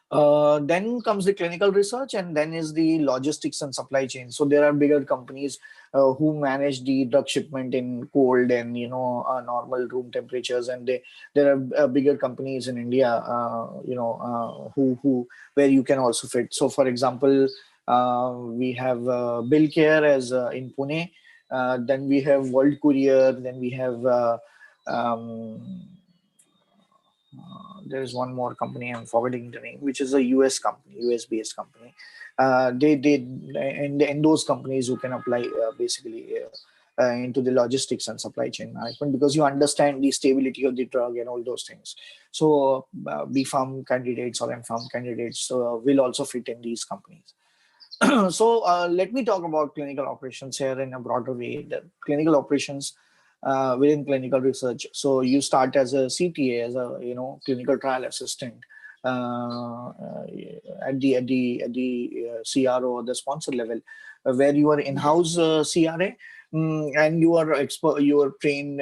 Then comes the clinical research, and then is the logistics and supply chain. So there are bigger companies who manage the drug shipment in cold and normal room temperatures, and there are bigger companies in India, who where you can also fit. So for example, we have Billcare as in Pune. Then we have World Courier. Then we have there is one more company, I'm forgetting the name, which is a US company, US based company. And those companies who can apply basically into the logistics and supply chain management, because you understand the stability of the drug and all those things. So B Farm candidates or M Farm candidates will also fit in these companies. So let me talk about clinical operations here in a broader way. The clinical operations within clinical research. So you start as a CTA, as a clinical trial assistant at the CRO or the sponsor level, where you are in-house CRA. and you are expert, you are trained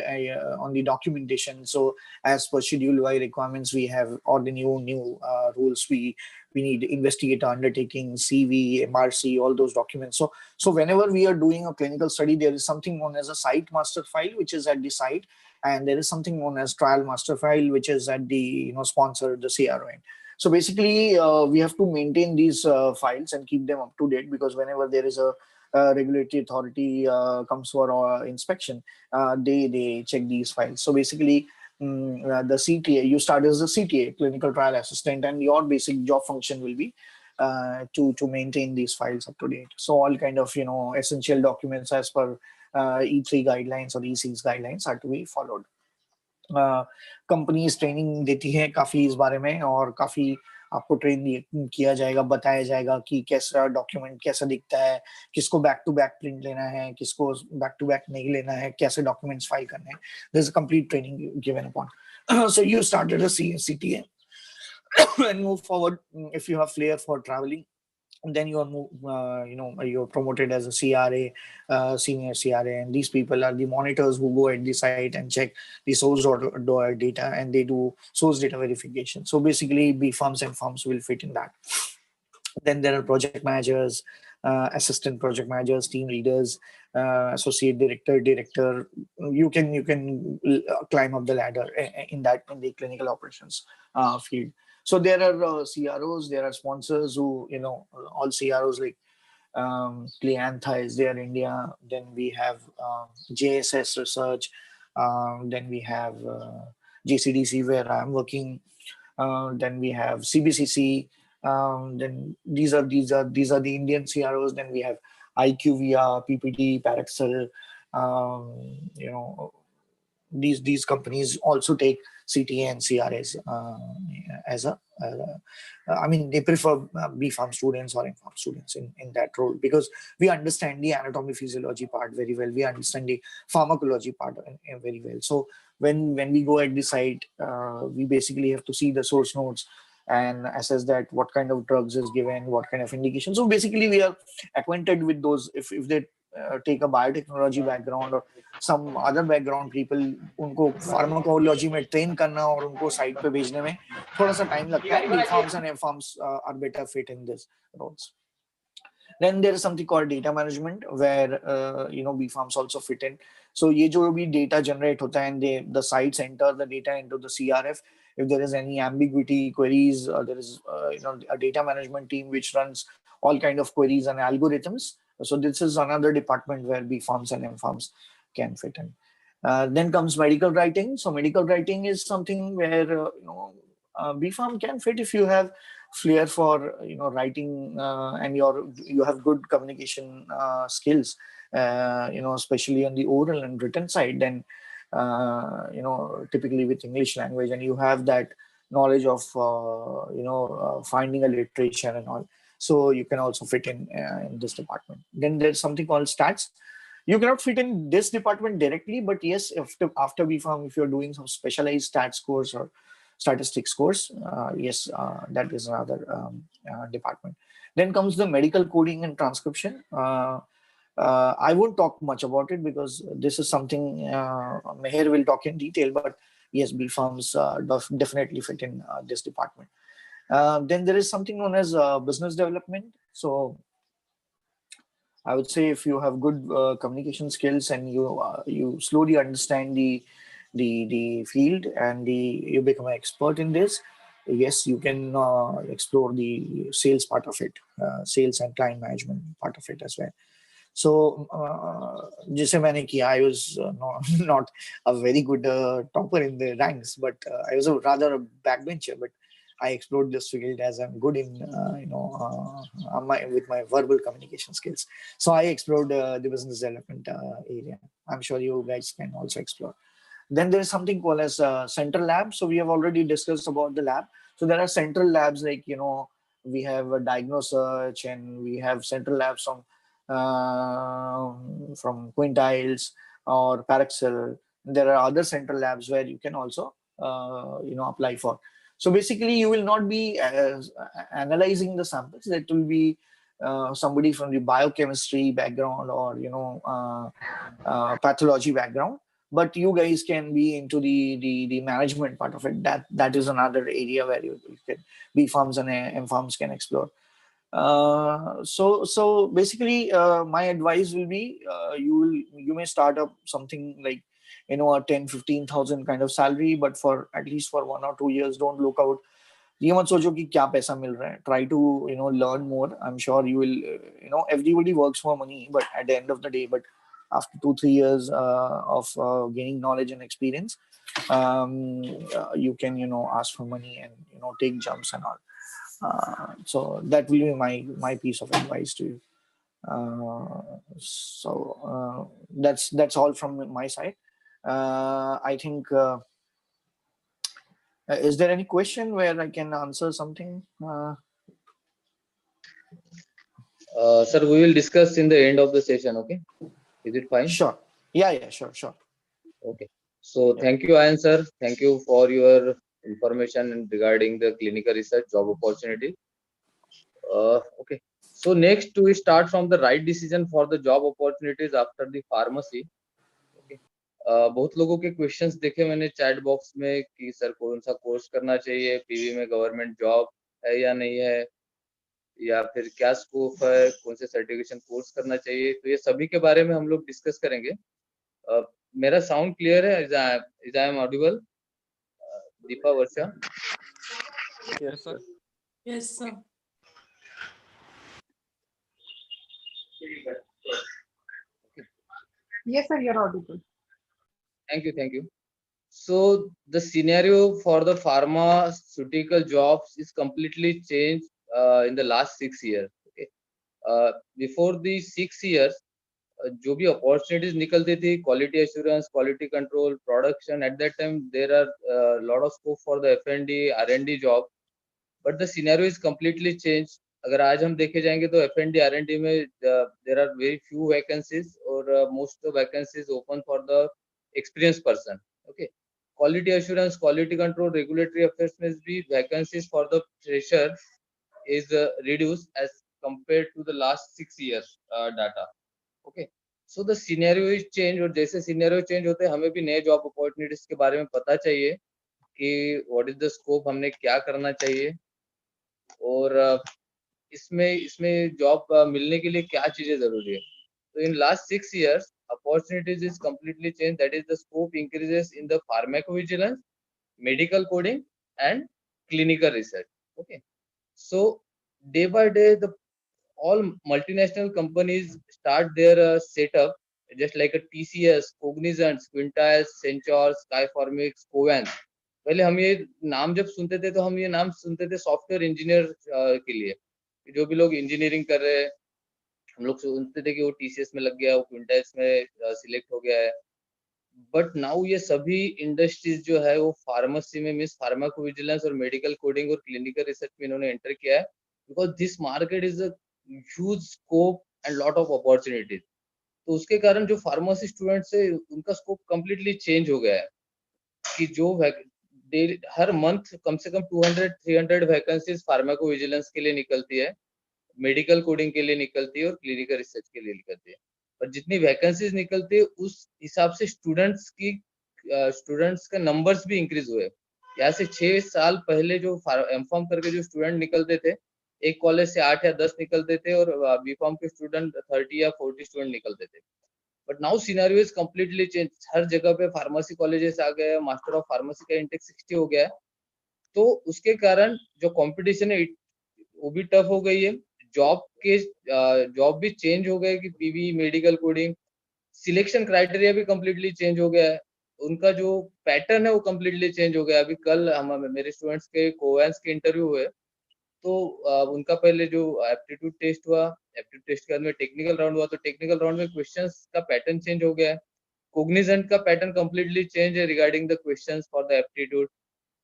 on the documentation. So as per Schedule Y requirements, we have all the new rules. We need investigator undertaking, CV, MRC, all those documents. So whenever we are doing a clinical study, there is something known as a site master file, which is at the site, and there is something known as trial master file, which is at the sponsor, the CRO end. So basically, we have to maintain these files and keep them up to date, because whenever there is a regulatory authority comes for inspection, they check these files. So basically, the CTA, you start as a CTA, clinical trial assistant, and your basic job function will be to maintain these files up to date. So all kind of essential documents as per E3 guidelines or E6 guidelines are to be followed. Companies training देती है काफी इस बारे में, और काफी आपको train किया जाएगा, बताया जाएगा कि कैसा डॉक्यूमेंट कैसा दिखता है, किसको बैक टू बैक प्रिंट लेना है, किसको बैक टू बैक नहीं लेना है, कैसे डॉक्यूमेंट्स फाइल करने हैं. There is a complete training given upon. So you started a CTA and move forward. If you have flair for traveling, then you are you're promoted as a CRA, senior CRA, and these people are the monitors who go at the site and check the source data, and they do source data verification. So basically, B firms and firms will fit in that. Then there are project managers, assistant project managers, team leaders, associate director. You can climb up the ladder in the clinical operations field. So there are CROs, there are sponsors who, all CROs like Cliantha is there in India. Then we have JSS Research. Then we have JCDC, where I'm working. Then we have CBCC. Then these are the Indian CROs. Then we have IQVIA, PPT, Paraxel. These companies also take CTA and CRAs as a I mean, they prefer B Farm students or M Farm students in that role, because we understand the anatomy physiology part very well. We understand the pharmacology part very well. So when we go at the site, we basically have to see the source notes and assess that what kind of drugs is given, what kind of indication. So basically, we are acquainted with those. If they take a biotechnology background or some other background people, उनको pharmacology में train करना और उनको site पे भेजने में थोड़ा सा time लगता है. B farms and F farms are better fit in this roles. Then there is something called data management, where B farms also fit in. So ये जो भी data generate होता है, and the sites enter the data into the CRF. If there is any ambiguity queries, there is a data management team which runs all kind of queries and algorithms. So this is another department where B farms and M farms can fit in. Then comes medical writing. So medical writing is something where B farm can fit if you have flair for writing, and you have good communication skills, especially on the oral and written side. Then typically with English language, and you have that knowledge of finding a literature and all. So you can also fit in this department. Then there's something called stats. You cannot fit in this department directly, but yes, after B Farm, if you're doing some specialized stats course or statistics course, yes, that is another department. Then comes the medical coding and transcription. I won't talk much about it because this is something Meher will talk in detail, but yes, B Farms definitely fit in this department. Then there is something known as business development. So I would say if you have good communication skills and you slowly understand the field and you become an expert in this, yes, you can explore the sales part of it, sales and client management part of it as well. So जैसे मैंने किया, I was not a very good topper in the ranks, but I was rather a backbencher. But I explored this field as I'm good in with my verbal communication skills. So I explored the business development area. I'm sure you guys can also explore. Then there is something called as central lab. So we have already discussed about the lab. So there are central labs like we have a Diagnosearch, and we have central labs from Quintiles or Paraxel. There are other central labs where you can also apply for. So basically, you will not be analyzing the samples. That will be somebody from the biochemistry background or pathology background, but you guys can be into the management part of it. That is another area where you can B farms and M farms can explore. So basically, my advice will be, you may start up something like a 10-15,000 kind of salary, but for at least for 1 or 2 years, don't look out. ये मत सोचो कि क्या पैसा मिल रहा है. Try to learn more. I'm sure you will. Everybody works for money, but at the end of the day, but after 2-3 years of gaining knowledge and experience, you can ask for money and take jumps and all. So that will be my piece of advice to you. That's all from my side. I think. Is there any question where I can answer something? Sir, we will discuss in the end of the session. Okay, is it fine? Sure. Yeah. Sure. Okay. So thank you, Ayan sir. Thank you for your information regarding the clinical research job opportunity. Okay. So next we start from the right decision for the job opportunities after the pharmacy. Okay. बहुत लोगों के questions देखे मैंने chat box में कि sir कौन सा course करना चाहिए, पीवी में गवर्नमेंट जॉब है या नहीं है, या फिर क्या स्कोप है, कौन से सर्टिफिकेशन कोर्स करना चाहिए. तो ये सभी के बारे में हम लोग डिस्कस करेंगे. मेरा साउंड क्लियर है? Is I am Audible? Deepa, Varsha? Yes, sir. Yes, sir. Yes, sir, you're audible. Thank you. So the scenario for the pharmaceutical jobs is completely changed in the last 6 years. Okay. Before the 6 years, जो भी opportunities निकलती थी, quality assurance, quality control, production, at that time there are lot of scope for the F and D, R and D job. But the scenario is completely change. अगर आज हम देखे जाएंगे तो एफ&डी, आर&डी में there are very few vacancies और most of vacancies open for the experience person. Okay. Quality assurance, quality control, regulatory affairs में भी vacancies for the fresher is reduced as compared to the last 6 years data. Okay, so the scenario is change. और जैसे scenario change होते हैं, हमें भी नए job opportunities के बारे में पता चाहिए कि what is the scope, हमने क्या करना चाहिए और इसमें job मिलने के लिए क्या चीजें जरूरी है. So in last 6 years, opportunities is completely changed. That is, the scope increases in the pharmacovigilance, medical coding, and clinical research. Okay. So day by day, all multinational companies start their setup, just like a TCS, Cognizant, Quintiles, Centaur, Skyformix, Covance. पहले हम ये नाम जब सुनते थे तो हम ये नाम सुनते थे सॉफ्टवेयर इंजीनियर के लिए. जो भी लोग इंजीनियरिंग कर रहे हैं, हम लोग सुनते थे कि वो TCS में लग गया, वो क्विंटाइल्स में सिलेक्ट हो गया है. बट नाउ ये सभी इंडस्ट्रीज जो है वो फार्मेसी में, मीन्स फार्माकोविजिलेंस और मेडिकल कोडिंग और क्लिनिकल रिसर्च में इन्होंने एंटर किया है, because this market is a huge scope and lot of opportunities. तो उसके कारण जो फार्मेसी स्टूडेंट्स है उनका स्कोप कम्प्लीटली चेंज हो गया है कि जो हर मंथ कम से कम 200-300 वैकेंसीज फार्माकोविजिलेंस के लिए निकलती है, मेडिकल कोडिंग के लिए निकलती है और क्लिनिकल रिसर्च के लिए निकलती है. और जितनी वैकेंसीज निकलती है उस हिसाब से स्टूडेंट्स का नंबर्स भी इंक्रीज हुए. यहाँ से 6 साल पहले जो एमफॉर्म करके जो स्टूडेंट निकलते थे, एक कॉलेज से 8 या 10 निकलते थे और बीफॉर्म के स्टूडेंट 30 या 40 स्टूडेंट निकलते थे. But now scenario is completely change. हर जगह पे फार्मेसी कॉलेजेस आ गए, मास्टर ऑफ फार्मेसी का इंटेक 60 हो गया है. तो उसके कारण जो कंपटीशन है वो भी टफ हो गई है. जॉब भी चेंज हो गए कि PV, medical coding, selection criteria भी कम्प्लीटली चेंज हो गया है. उनका जो पैटर्न है वो कम्प्लीटली चेंज हो गया. अभी कल मेरे स्टूडेंट्स के कोवैंस के इंटरव्यू हुए तो उनका पहले जो एप्टीट्यूड टेस्ट हुआ, एप्टीट्यूड टेस्ट के बाद में टेक्निकल राउंड हुआ, तो टेक्निकल राउंड में क्वेश्चंस का पैटर्न चेंज हो गया है. कोग्निजेंट का पैटर्न कम्प्लीटली चेंज है regarding the questions for the aptitude.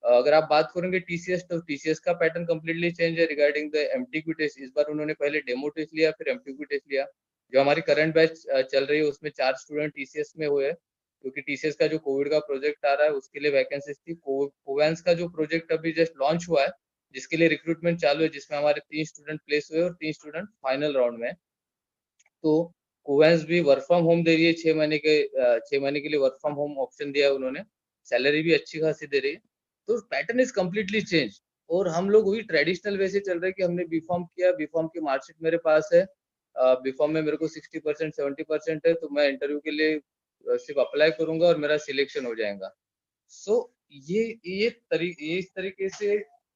अगर आप बात करेंगे टीसीएस, तो टीसीएस का पैटर्न कम्प्लीटली चेंज है रिगार्डिंग द एमटीक्यू टेस्ट. इस बार उन्होंने पहले डेमो टेस्ट लिया, फिर एमटीक्यू टेस्ट लिया. जो हमारी करंट बैच चल रही है उसमें 4 स्टूडेंट टीसीएस में हुए, क्योंकि टीसीएस का जो कोविड का प्रोजेक्ट आ रहा है उसके लिए वैकेंसीज थी. कोवैंस का जो प्रोजेक्ट अभी जस्ट लॉन्च हुआ है, जिसके लिए रिक्रूटमेंट चालू है, जिसमें हमारे 3 स्टूडेंट प्लेस हुए और 3 स्टूडेंट फाइनल राउंड में। तो कोवेंस भी वर्क फ्रॉम होम दे रही है, 6 महीने के लिए वर्क फ्रॉम होम ऑप्शन दिया है उन्होंने, सैलरी भी अच्छी खासी दे रही है। तो पैटर्न इज कम्प्लीटली चेंज, और हम लोग वही ट्रेडिशनल वे से चल रहे हैं कि हमने बीफॉर्म किया, बीफॉर्म की मार्कशीट मेरे पास है, बीफॉर्म में मेरे को 60% 70% है, तो मैं इंटरव्यू के लिए सिर्फ अप्लाई करूंगा और मेरा सिलेक्शन हो जाएगा। सो ये इस तरीके से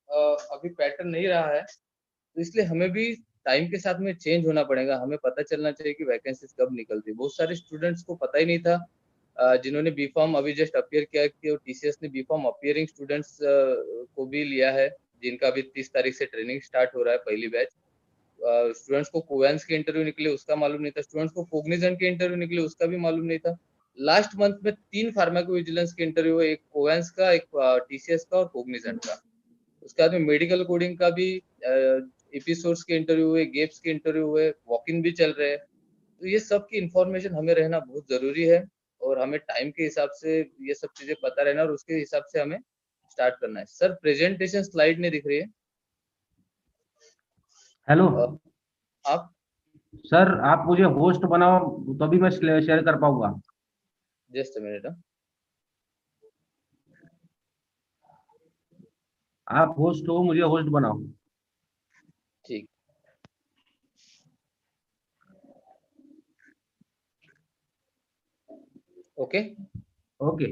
अभी पैटर्न नहीं रहा है, तो इसलिए हमें भी टाइम के साथ में चेंज होना पड़ेगा। हमें पता चलना चाहिए कि वैकेंसीज कब निकलती है। बहुत सारे स्टूडेंट्स को पता ही नहीं था, जिन्होंने बीफॉर्म अभी जस्ट अपीयर किया कि, और टीसीएस ने बीफॉर्म अपीयरिंग स्टूडेंट्स को भी लिया है, जिनका अभी 30 तारीख से ट्रेनिंग स्टार्ट हो रहा है, पहली बैच। स्टूडेंट्स को कोवेंस के इंटरव्यू निकले उसका मालूम नहीं था, स्टूडेंट्स को कोग्निजेंट के इंटरव्यू निकले उसका भी मालूम नहीं था। लास्ट मंथ में 3 फार्माकोविजिलेंस के इंटरव्यू हुए, एक कोवेंस का, एक टीसीएस का और कोग्निजेंट का। उसके बाद में मेडिकल कोडिंग का भी एपिसोड्स के इंटरव्यू हुए, गेप्स के इंटरव्यू हुए, वॉक इन भी चल रहे हैं। तो ये सब की इंफॉर्मेशन हमें रहना बहुत जरूरी है, और हमें टाइम के हिसाब से ये सब चीजें पता रहना, और उसके हिसाब से हमें स्टार्ट करना है। सर प्रेजेंटेशन स्लाइड नहीं दिख रही है। हेलो आप सर, आप मुझे होस्ट बनाओ तभी मैं शेयर कर पाऊंगा। Just a minute. आप होस्ट हो, मुझे होस्ट बनाओ। ठीक, ओके। ओके।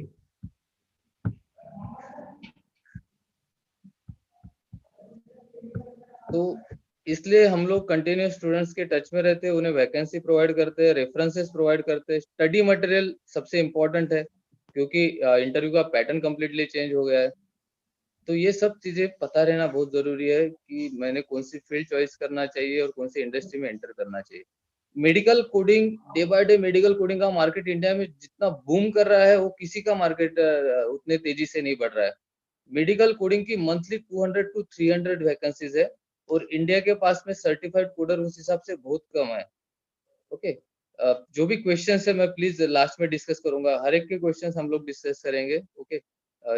तो इसलिए हम लोग कंटिन्यूस स्टूडेंट्स के टच में रहते हैं, उन्हें वैकेंसी प्रोवाइड करते हैं, रेफरेंसेस प्रोवाइड करते हैं। स्टडी मटेरियल सबसे इम्पोर्टेंट है, क्योंकि इंटरव्यू का पैटर्न कम्प्लीटली चेंज हो गया है। तो ये सब चीजें पता रहना बहुत जरूरी है कि मैंने कौन सी फील्ड चॉइस करना चाहिए और कौन सी इंडस्ट्री में एंटर करना चाहिए। Medical coding, day by day medical coding का मार्केट इंडिया में जितना बूम कर रहा है, वो किसी का मार्केट उतने तेजी से नहीं बढ़ रहा है। मेडिकल कोडिंग की मंथली 200 टू 300 वैकेंसीज है, और इंडिया के पास में सर्टिफाइड कोडर उस हिसाब से बहुत कम है। ओके, जो भी क्वेश्चंस है मैं प्लीज लास्ट में डिस्कस करूंगा, हर एक के क्वेश्चंस हम लोग डिस्कस करेंगे। ओके,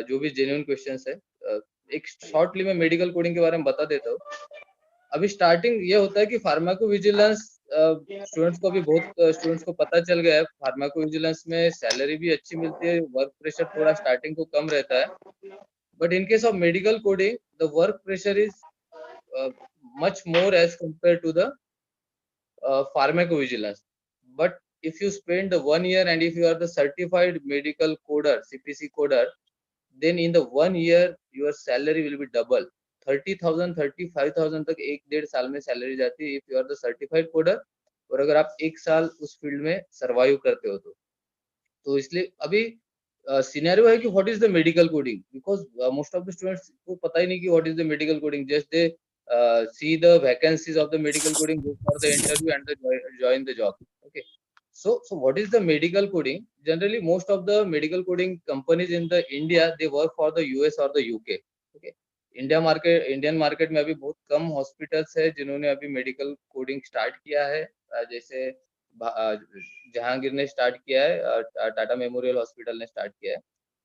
जो भी जेन्युइन क्वेश्चंस है, एक शॉर्टली मैं मेडिकल कोडिंग के बारे में बता देता हूँ। अभी स्टार्टिंग ये होता है कि फार्माकोविजिलेंस स्टूडेंट्स को, अभी बहुत स्टूडेंट्स को पता चल गया है, फार्माकोविजिलेंस में सैलरी भी अच्छी मिलती है, वर्क प्रेशर थोड़ा स्टार्टिंग को कम रहता है। But in case of medical coding, the work pressure is much more as compared to the pharmacovigilance. But if you spend the 1 year and if you are the certified medical coder, CPC coder, then in the 1 year your salary will be double, 30,000 35,000 तक 1-1.5 साल में salary जाती है, if you are the certified coder, और अगर आप 1 साल उस फील्ड में सर्वाइव करते हो तो इसलिए अभी सिनेरियो है कि what is the medical coding, because most of the students को पता ही नहीं कि what is the medical coding. Just they see the vacancies of the medical coding, go for the interview and join the job. Okay, so what is the medical coding? Generally most of the medical coding companies in the India, they work for the US or the UK. Okay, Indian market में अभी बहुत कम hospitals है जिन्होंने अभी medical coding start किया है। जैसे जहांगीर ने स्टार्ट किया है, टाटा मेमोरियल हॉस्पिटल ने स्टार्ट किया है।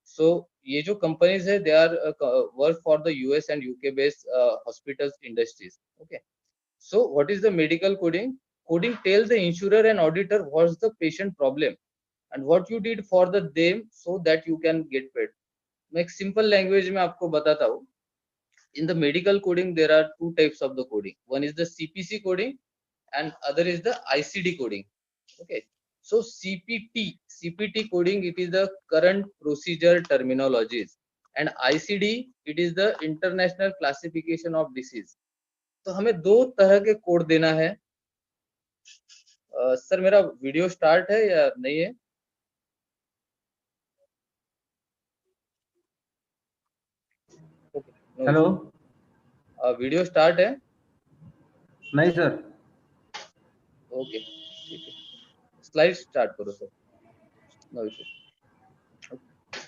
सो ये जो कंपनीज है, they are work for the US and UK based hospitals industries. Okay, so what is the medical coding? Coding tells the insurer and auditor what's the patient problem and what you did for the them so that you can get paid. मैं एक simple language में आपको बताता हूँ। In the medical coding there are two types of the coding. One is the CPC coding and other is the ICD coding. Okay, so CPT coding, it is the current procedure terminologies, and ICD, it is the international classification of disease. तो हमें दो तरह के code देना है। Sir मेरा video start है या नहीं है? हेलो, वीडियो स्टार्ट है? नहीं सर। ओके, ठीक है, स्लाइड स्टार्ट करो सर। No issue.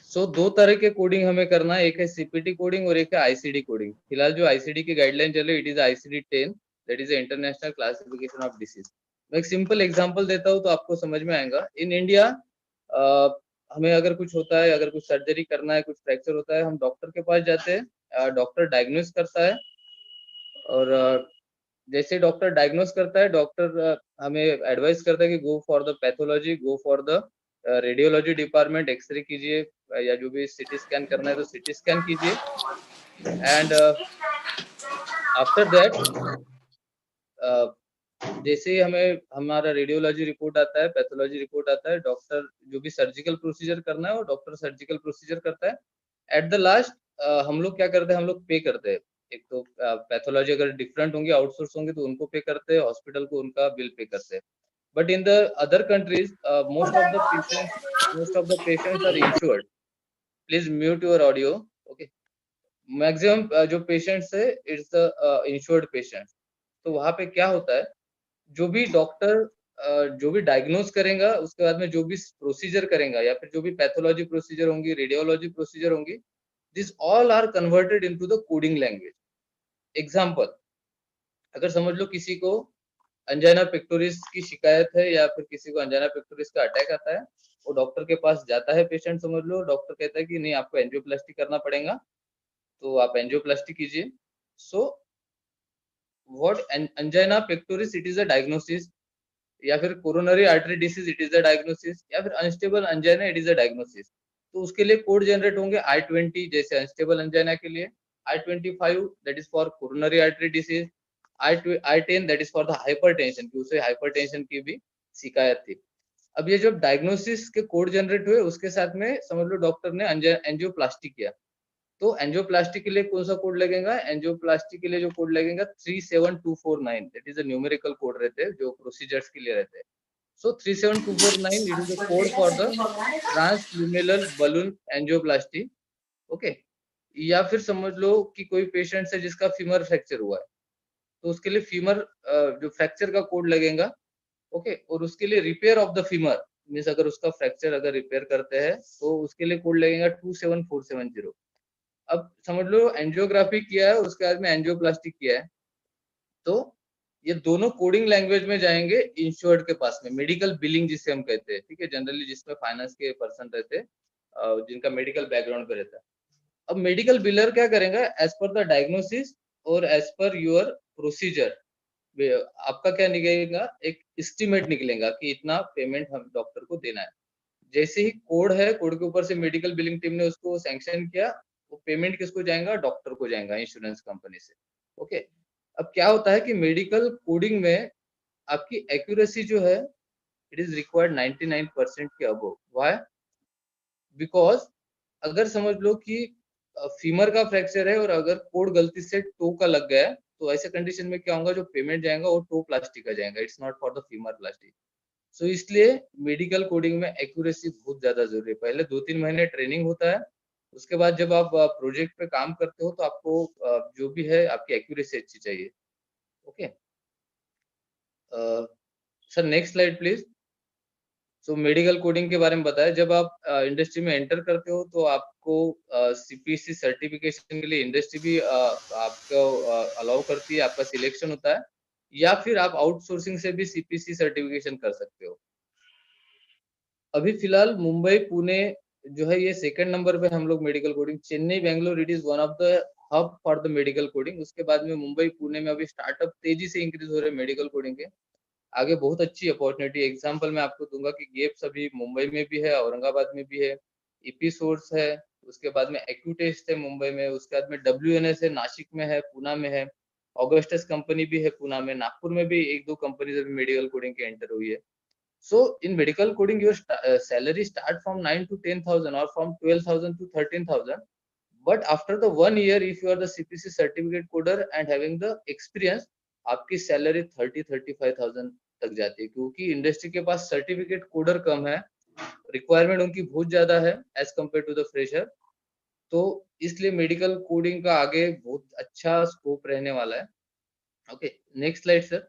सो दो तरह के कोडिंग हमें करना है, एक है सीपीटी कोडिंग और एक है आईसीडी कोडिंग। फिलहाल जो आईसीडी की गाइडलाइन चल रही है, it is ICD 10, that is the international classification of disease. मैं एक सिंपल एग्जांपल देता हूँ तो आपको समझ में आएगा। इन इंडिया हमें अगर कुछ होता है, अगर कुछ सर्जरी करना है, कुछ फ्रैक्चर होता है, हम डॉक्टर के पास जाते हैं, डॉक्टर डायग्नोस करता है, और जैसे डॉक्टर डायग्नोस करता है, डॉक्टर हमें एडवाइस करता है कि go for the pathology, go for the radiology department, x-ray कीजिए, या जो भी सीटी स्कैन करना है तो सीटी स्कैन कीजिए। एंड आफ्टर दैट जैसे ही हमें हमारा रेडियोलॉजी रिपोर्ट आता है, पैथोलॉजी रिपोर्ट आता है, डॉक्टर जो भी सर्जिकल प्रोसीजर करना है वो डॉक्टर सर्जिकल प्रोसीजर करता है। एट द लास्ट हम लोग क्या करते हैं, हम लोग पे करते हैं। एक तो पैथोलॉजी अगर डिफरेंट होंगे, आउटसोर्स होंगे, तो उनको पे करते हैं, हॉस्पिटल को उनका बिल पे करते हैं। But in the other countries most of the patients are insured. Please mute your audio. Okay. Maximum जो पेशेंट्स है, इट्स द इंश्योर्ड पेशेंट। तो वहां पे क्या होता है, जो भी डॉक्टर जो भी डायग्नोज करेगा, उसके बाद में जो भी प्रोसीजर करेगा, या फिर जो भी पैथोलॉजी प्रोसीजर होंगी, रेडियोलॉजी प्रोसीजर होंगी, this all are converted into the coding language. Example, अगर समझ लो किसी को अंजाना पेक्टोरिस की शिकायत है, या फिर किसी को अंजाना पेक्टोरिस का अटैक आता है, वो डॉक्टर के पास जाता है, पेशेंट समझ लो, डॉक्टर कहता है कि नहीं, आपको एंजियोप्लास्टी करना पड़ेगा, तो आप एंजियोप्लास्टी कीजिए। So what angina pectoris, it is a diagnosis, या फिर coronary artery disease, it is a diagnosis, या फिर unstable angina, it is a diagnosis. तो उसके लिए कोड जनरेट होंगे I-20 जैसे अनस्टेबल अंजाइना के लिए, I-25 that is for coronary artery disease, I-10 that is for the hypertension, कि उसे हाइपरटेंशन की भी शिकायत थी। अब ये जब डायग्नोसिस के कोड जनरेट हुए, उसके साथ में समझ लो डॉक्टर ने एंजियोप्लास्टी किया, तो एंजियोप्लास्टी के लिए कौन सा कोड लगेगा, एंजियोप्लास्टी के लिए जो कोड लगेगा 37249, that is a numerical code रहते हैं जो प्रोसीजर्स के लिए रहते हैं। So 37249 it is the code for the transluminal balloon angioplasty. Okay. या फिर समझ लो कि कोई पेशेंट है जिसका फीमर फ्रैक्चर हुआ है, तो उसके लिए फीमर जो फ्रैक्चर का कोड लगेगा। ओके। और उसके लिए repair of the femur means, अगर उसका फ्रैक्चर अगर रिपेयर करते हैं, तो उसके लिए कोड लगेगा 27470। अब समझ लो एंजियोग्राफी किया है, उसके बाद में एंजियोप्लास्टी किया है, तो ये दोनों कोडिंग लैंग्वेज में जाएंगे इंश्योर्ड के पास में, मेडिकल बिलिंग जिसे हम कहते हैं, ठीक है, जनरली जिसमें फाइनेंस के पर्सन रहते हैं, जिनका मेडिकल बैकग्राउंड पे रहता है। अब मेडिकल बिलर क्या करेंगे, एज पर द डायग्नोसिस और एज पर योर प्रोसीजर, आपका क्या निकलेगा, एक एस्टिमेट निकलेगा कि इतना पेमेंट हम डॉक्टर को देना है। जैसे ही कोड है, कोड के ऊपर से मेडिकल बिलिंग टीम ने उसको सैंक्शन किया, वो पेमेंट किसको जाएगा, डॉक्टर को जाएगा, इंश्योरेंस कंपनी से। ओके। अब क्या होता है कि मेडिकल कोडिंग में आपकी एक्यूरेसी जो है, इट इज रिक्वायर्ड 99% के अबव। व्हाई? बिकॉज अगर समझ लो कि फीमर का फ्रैक्चर है और अगर कोड गलती से टो का लग गया है, तो ऐसे कंडीशन में क्या होगा, जो पेमेंट जाएगा वो टो प्लास्टिक का जाएगा, it's not for the femur plastic. So इसलिए मेडिकल कोडिंग में एक्यूरेसी बहुत ज्यादा जरूरी है। पहले 2-3 महीने ट्रेनिंग होता है, उसके बाद जब आप प्रोजेक्ट पे काम करते हो, तो आपको जो भी है आपकी एक्यूरेसी अच्छी चाहिए। Okay. Sir next slide please. So medical coding के बारे में बताया, जब आप इंडस्ट्री में एंटर करते हो, तो आपको सीपीसी सर्टिफिकेशन के लिए इंडस्ट्री भी आपको अलाउ करती है, आपका सिलेक्शन होता है, या फिर आप आउटसोर्सिंग से भी सीपीसी सर्टिफिकेशन कर सकते हो। अभी फिलहाल मुंबई पुणे जो है ये सेकंड नंबर पे हम लोग medical coding, Chennai Bangalore it is one of the hub for the medical coding. उसके बाद में मुंबई पुणे में अभी स्टार्टअप तेजी से इंक्रीज हो रहे हैं मेडिकल कोडिंग के, आगे बहुत अच्छी अपॉर्चुनिटी। एग्जांपल मैं आपको दूंगा कि गेप्स अभी मुंबई में भी है, औरंगाबाद में भी है, ईपी सोर्स है, उसके बाद में एक्यूटेस्ट है मुंबई में, उसके बाद में WNS है, नासिक में है, पूना में है, ऑगस्टस कंपनी भी है पूना में, नागपुर में भी एक दो कंपनीज अभी मेडिकल कोडिंग के एंटर हुई है। So in medical coding, your salary start from 9 to 10,000 or from 12,000 to 13,000. But after the 1 year, if you are the CPC certificate coder and having the experience, आपकी salary 30-35,000 तक जाती है, क्योंकि industry के पास certificate coder कम है, requirement उनकी बहुत ज्यादा है as compare to the fresher. तो इसलिए मेडिकल कोडिंग का आगे बहुत अच्छा स्कोप रहने वाला है। Okay. Next slide sir.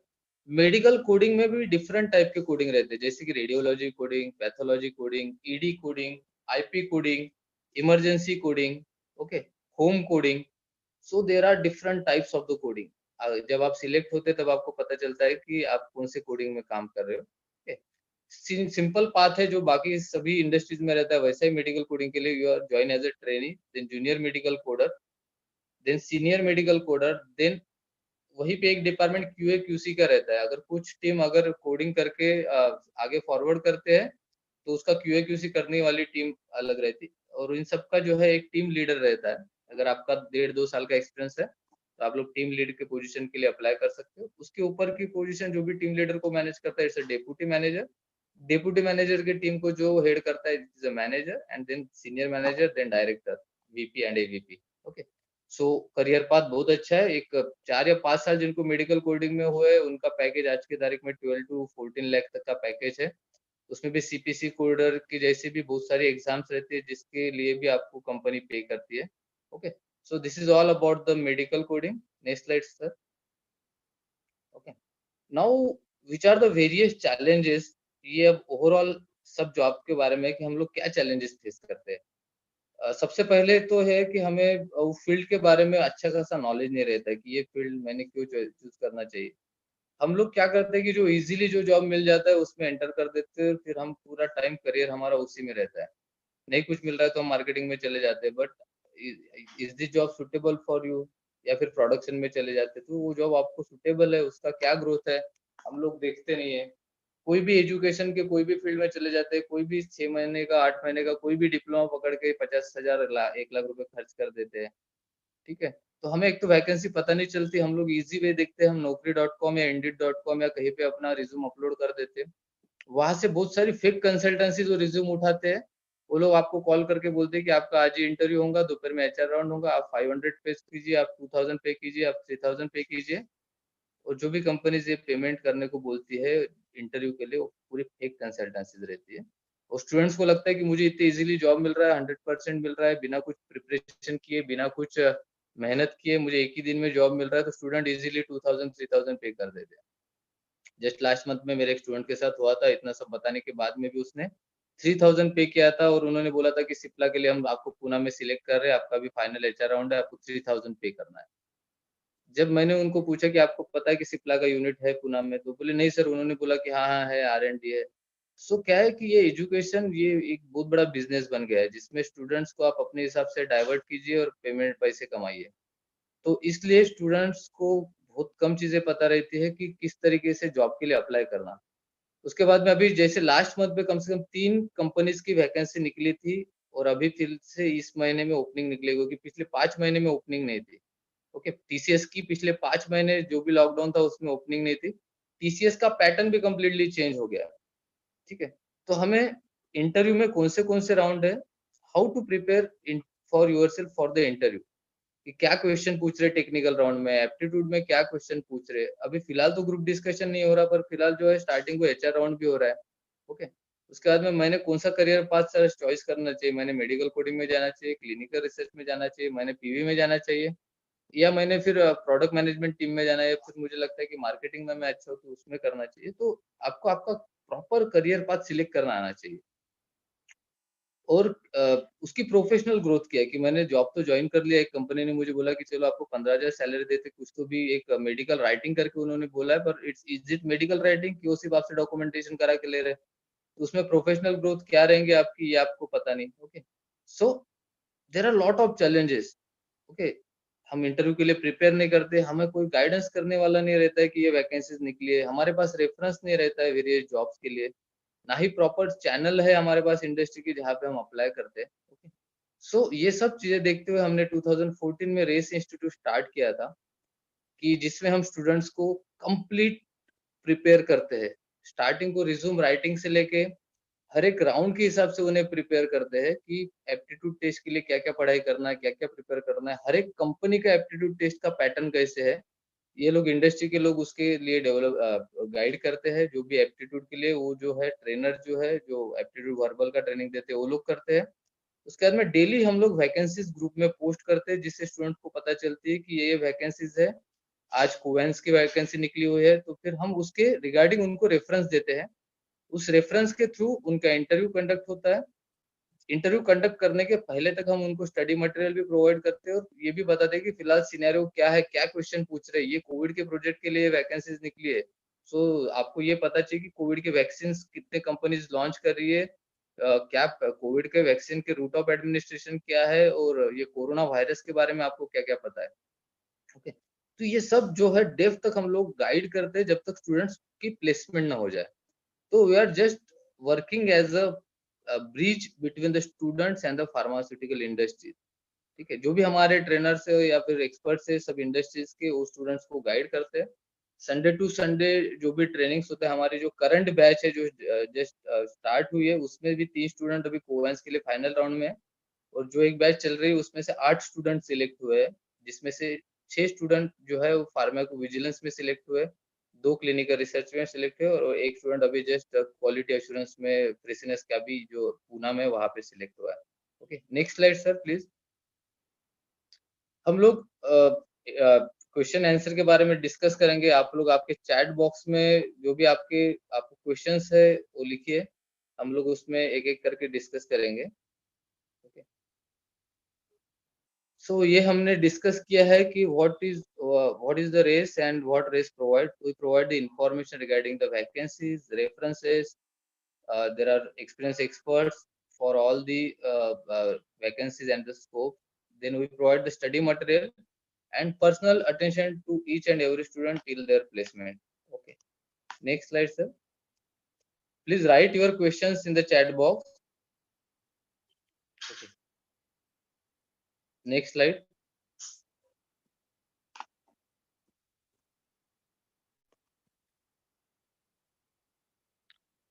Medical coding में भी डिफरेंट टाइप के कोडिंग रहते हैं, जैसे कि radiology coding, pathology coding, ED coding, IP coding, emergency coding, okay, home coding. So there are different types of the coding. जब आप सिलेक्ट होते हैं तब आपको पता चलता है कि आप कौन से कोडिंग में काम कर रहे हो। ओके। सिंपल पाथ है जो बाकी सभी इंडस्ट्रीज में रहता है, वैसा ही मेडिकल कोडिंग के लिए you are join as a trainee, then junior medical coder, then senior medical coder, then वहीं पे एक डिपार्टमेंट क्यूए क्यूसी का रहता है। अगर कुछ टीम अगर कोडिंग करके आगे फॉरवर्ड करते हैं तो उसका क्यूए क्यूसी करने वाली टीम अलग रहती है, और इन सब का जो है एक टीम लीडर रहता है। अगर आपका 1.5-2 साल का एक्सपीरियंस है तो आप लोग टीम लीड के पोजीशन के लिए अप्लाई कर सकते हो। उसके ऊपर की पोजीशन जो भी टीम लीडर को मैनेज करता है it's deputy manager. Deputy manager की टीम को जो हेड करता है is a manager, and then senior manager, then director, VP and AVP. Okay, so career path बहुत अच्छा है। एक 4 या 5 साल जिनको मेडिकल कोडिंग में हुए उनका पैकेज आज की तारीख में 12 to 14 लाख तक का पैकेज है। उसमें भी सीपीसी कोडर की जैसी भी बहुत सारी एग्जाम्स रहती है जिसके लिए भी आपको कंपनी पे करती है। Okay, so this is all about the medical coding. Next slide sir. Okay, now which are the various challenges. ये अब ओवरऑल सब जॉब के बारे में कि हम लोग क्या चैलेंजेस फेस करते हैं। सबसे पहले तो है कि हमें फील्ड के बारे में अच्छा खासा नॉलेज नहीं रहता है कि ये फील्ड मैंने क्यों चूज करना चाहिए। हम लोग क्या करते हैं कि जो इजीली जो जॉब मिल जाता है उसमें एंटर कर देते हैं, फिर हम पूरा टाइम करियर हमारा उसी में रहता है। नहीं कुछ मिल रहा है तो हम मार्केटिंग में चले जाते हैं, but is this job suitable for you, या फिर प्रोडक्शन में चले जाते हैं। तो वो जॉब आपको सुटेबल है, उसका क्या ग्रोथ है हम लोग देखते नहीं है। कोई भी एजुकेशन के कोई भी फील्ड में चले जाते हैं, कोई भी 6 महीने का 8 महीने का कोई भी डिप्लोमा पकड़ के 50,000 1 लाख रुपए खर्च कर देते हैं। ठीक है, तो हमें एक तो वैकेंसी पता नहीं चलती, हम लोग इजी वे देखते हैं, हम naukri.com या indeed.com या कहीं पे अपना रिज्यूम अपलोड कर देते हैं। वहां से बहुत सारी फेक कंसल्टेंसी जो रिज्यूम उठाते हैं, वो लोग आपको कॉल करके बोलते हैं कि आपका आज ही इंटरव्यू होगा, दोपहर में एचआर राउंड होगा, आप 500 पे कीजिए, आप 2000 पे कीजिए, आप 3000 पे कीजिए। और जो भी कंपनीज ये पेमेंट करने को बोलती है इंटरव्यू के लिए, वो पूरी फेक कंसल्टेंसीज रहती है। और स्टूडेंट्स को लगता है कि मुझे इतनी इजीली जॉब मिल रहा है, 100% मिल रहा है, बिना कुछ प्रिपरेशन किए, बिना कुछ मेहनत किए मुझे एक ही दिन में जॉब मिल रहा है, तो स्टूडेंट इजीली 2000-3000 पे कर देते हैं। जस्ट लास्ट मंथ में मेरे एक स्टूडेंट के साथ हुआ था। इतना सब बताने के बाद में भी उसने 3000 पे किया था, और उन्होंने बोला था कि सिप्ला के लिए हम आपको पूना में सिलेक्ट कर रहे हैं, आपका भी फाइनल एचआर राउंड है, आपको 3000 पे करना है। जब मैंने उनको पूछा कि आपको पता है कि सिप्ला का यूनिट है पूना में, तो बोले नहीं सर। उन्होंने बोला कि हाँ हाँ है, R&D है। सो क्या है कि ये एजुकेशन ये एक बहुत बड़ा बिजनेस बन गया है, जिसमें स्टूडेंट्स को आप अपने हिसाब से डाइवर्ट कीजिए और पेमेंट पैसे कमाइए। तो इसलिए स्टूडेंट्स को बहुत कम चीजें पता रहती है कि किस तरीके से जॉब के लिए अप्लाई करना। उसके बाद में अभी जैसे लास्ट मंथ में कम से कम 3 कंपनीज की वैकेंसी निकली थी, और अभी फिर से इस महीने में ओपनिंग निकलेगी, क्योंकि पिछले 5 महीने में ओपनिंग नहीं थी। ओके, टीसीएस की पिछले 5 महीने जो भी लॉकडाउन था उसमें ओपनिंग नहीं थी। टीसीएस का पैटर्न भी कम्प्लीटली चेंज हो गया। ठीक है, तो हमें इंटरव्यू में कौन से राउंड है, how to prepare for yourself for the interview, कि क्या क्वेश्चन पूछ रहे टेक्निकल राउंड में, एप्टीट्यूड में क्या क्वेश्चन पूछ रहे। अभी फिलहाल तो ग्रुप डिस्कशन नहीं हो रहा, पर फिलहाल जो है स्टार्टिंग को एचआर राउंड भी हो रहा है। ओके, उसके बाद में मैंने कौन सा करियर पाथ सर चॉइस करना चाहिए, मैंने मेडिकल कोडिंग में जाना चाहिए, क्लिनिकल रिसर्च में जाना चाहिए, मैंने पीवी में जाना चाहिए, या मैंने फिर प्रोडक्ट मैनेजमेंट टीम में जाना है, फिर मुझे लगता है कि मार्केटिंग में मैं अच्छा हूँ तो उसमें करना चाहिए। तो आपको आपका प्रॉपर करियर पाथ सिलेक्ट करना आना चाहिए। और उसकी प्रोफेशनल ग्रोथ क्या है कि मैंने जॉब तो ज्वाइन कर लिया, एक कंपनी ने मुझे बोला कि चलो आपको 15,000 सैलरी देते, कुछ तो भी एक मेडिकल राइटिंग करके उन्होंने बोला है, पर इज इट मेडिकल राइटिंग कि वो सिर्फ आपसे डॉक्यूमेंटेशन करा के ले रहे हैं। तो उसमें प्रोफेशनल ग्रोथ क्या रहेंगे आपकी, ये आपको पता नहीं। Okay, so there are lot of challenges. Okay, हम इंटरव्यू के लिए प्रिपेयर नहीं करते, हमें कोई गाइडेंस करने वाला नहीं रहता है कि ये वैकेंसीज निकली है, हमारे पास रेफरेंस नहीं रहता है वेरियस जॉब्स के लिए, ना ही प्रॉपर चैनल है हमारे पास इंडस्ट्री की जहाँ पे हम अप्लाई करते हैं। ओके, सो ये सब चीजें देखते हुए हमने 2014 में रेस इंस्टीट्यूट स्टार्ट किया था, कि जिसमें हम स्टूडेंट्स को कंप्लीट प्रिपेयर करते हैं। स्टार्टिंग को रिज्यूम राइटिंग से लेके हर एक राउंड के हिसाब से उन्हें प्रिपेयर करते हैं कि एप्टीट्यूड टेस्ट के लिए क्या क्या पढ़ाई करना है, क्या क्या प्रिपेयर करना है, हर एक कंपनी का एप्टीट्यूड टेस्ट का पैटर्न कैसे है, ये लोग इंडस्ट्री के लोग उसके लिए डेवलप गाइड करते हैं। जो भी एप्टीट्यूड के लिए वो जो है ट्रेनर जो है, जो एप्टीट्यूड वर्बल का ट्रेनिंग देते हैं वो लोग करते हैं। उसके बाद में डेली हम लोग वैकेंसीज ग्रुप में पोस्ट करते हैं, जिससे स्टूडेंट को पता चलती है कि ये वैकेंसीज है। आज कोवेंस की वैकेंसी निकली हुई है, तो फिर हम उसके रिगार्डिंग उनको रेफरेंस देते हैं। उस रेफरेंस के थ्रू उनका इंटरव्यू कंडक्ट होता है। इंटरव्यू कंडक्ट करने के पहले तक हम उनको स्टडी मटेरियल भी प्रोवाइड करते हैं, और ये भी बताते हैं कि फिलहाल सिनेरियो क्या है, क्या क्वेश्चन पूछ रहे हैं। ये कोविड के प्रोजेक्ट के लिए वैकेंसीज निकली है, सो आपको ये पता चाहिए कि कोविड के वैक्सीन कितने कंपनीज लॉन्च कर रही है, क्या कोविड के वैक्सीन के रूट ऑफ एडमिनिस्ट्रेशन क्या है, और ये कोरोना वायरस के बारे में आपको क्या क्या पता है। ओके, तो ये सब जो है डेप्थ तक हम लोग गाइड करते हैं जब तक स्टूडेंट्स की प्लेसमेंट ना हो जाए। तो we are just working as a bridge between the students and the pharmaceutical industry. ठीक है, जो भी हमारे ट्रेनर्स है या फिर एक्सपर्ट्स है सब इंडस्ट्रीज के, वो स्टूडेंट्स को गाइड करते हैं। संडे टू संडे जो भी ट्रेनिंग्स होते हैं, हमारी जो करंट बैच है जो जस्ट स्टार्ट हुई है, उसमें भी 3 स्टूडेंट अभी कोवेंस के लिए फाइनल राउंड में है, और जो एक बैच चल रही है उसमें से 8 स्टूडेंट सिलेक्ट हुए हैं, जिसमें से 6 स्टूडेंट जो है वो फार्माकोविजिलेंस में सिलेक्ट हुए, 2 क्लिनिकल रिसर्च में सिलेक्ट हुए, और एक स्टूडेंट अभी जस्ट क्वालिटी एश्योरेंस में प्रेसिडेंस का भी जो पूना में वहां पे सिलेक्ट हुआ है। Okay, next slide sir please. हम लोग क्वेश्चन आंसर के बारे में डिस्कस करेंगे। आप लोग आपके चैट बॉक्स में जो भी आपको क्वेश्चंस है वो लिखिए, हम लोग उसमें एक एक करके डिस्कस करेंगे। ओके, सो ये हमने डिस्कस किया है कि what is the race and what race provide. We provide the information regarding the vacancies, references. There are experienced experts for all the vacancies and the scope. Then we provide the study material and personal attention to each and every student till their placement. Okay, next slide sir. Please write your questions in the chat box. Okay, next slide.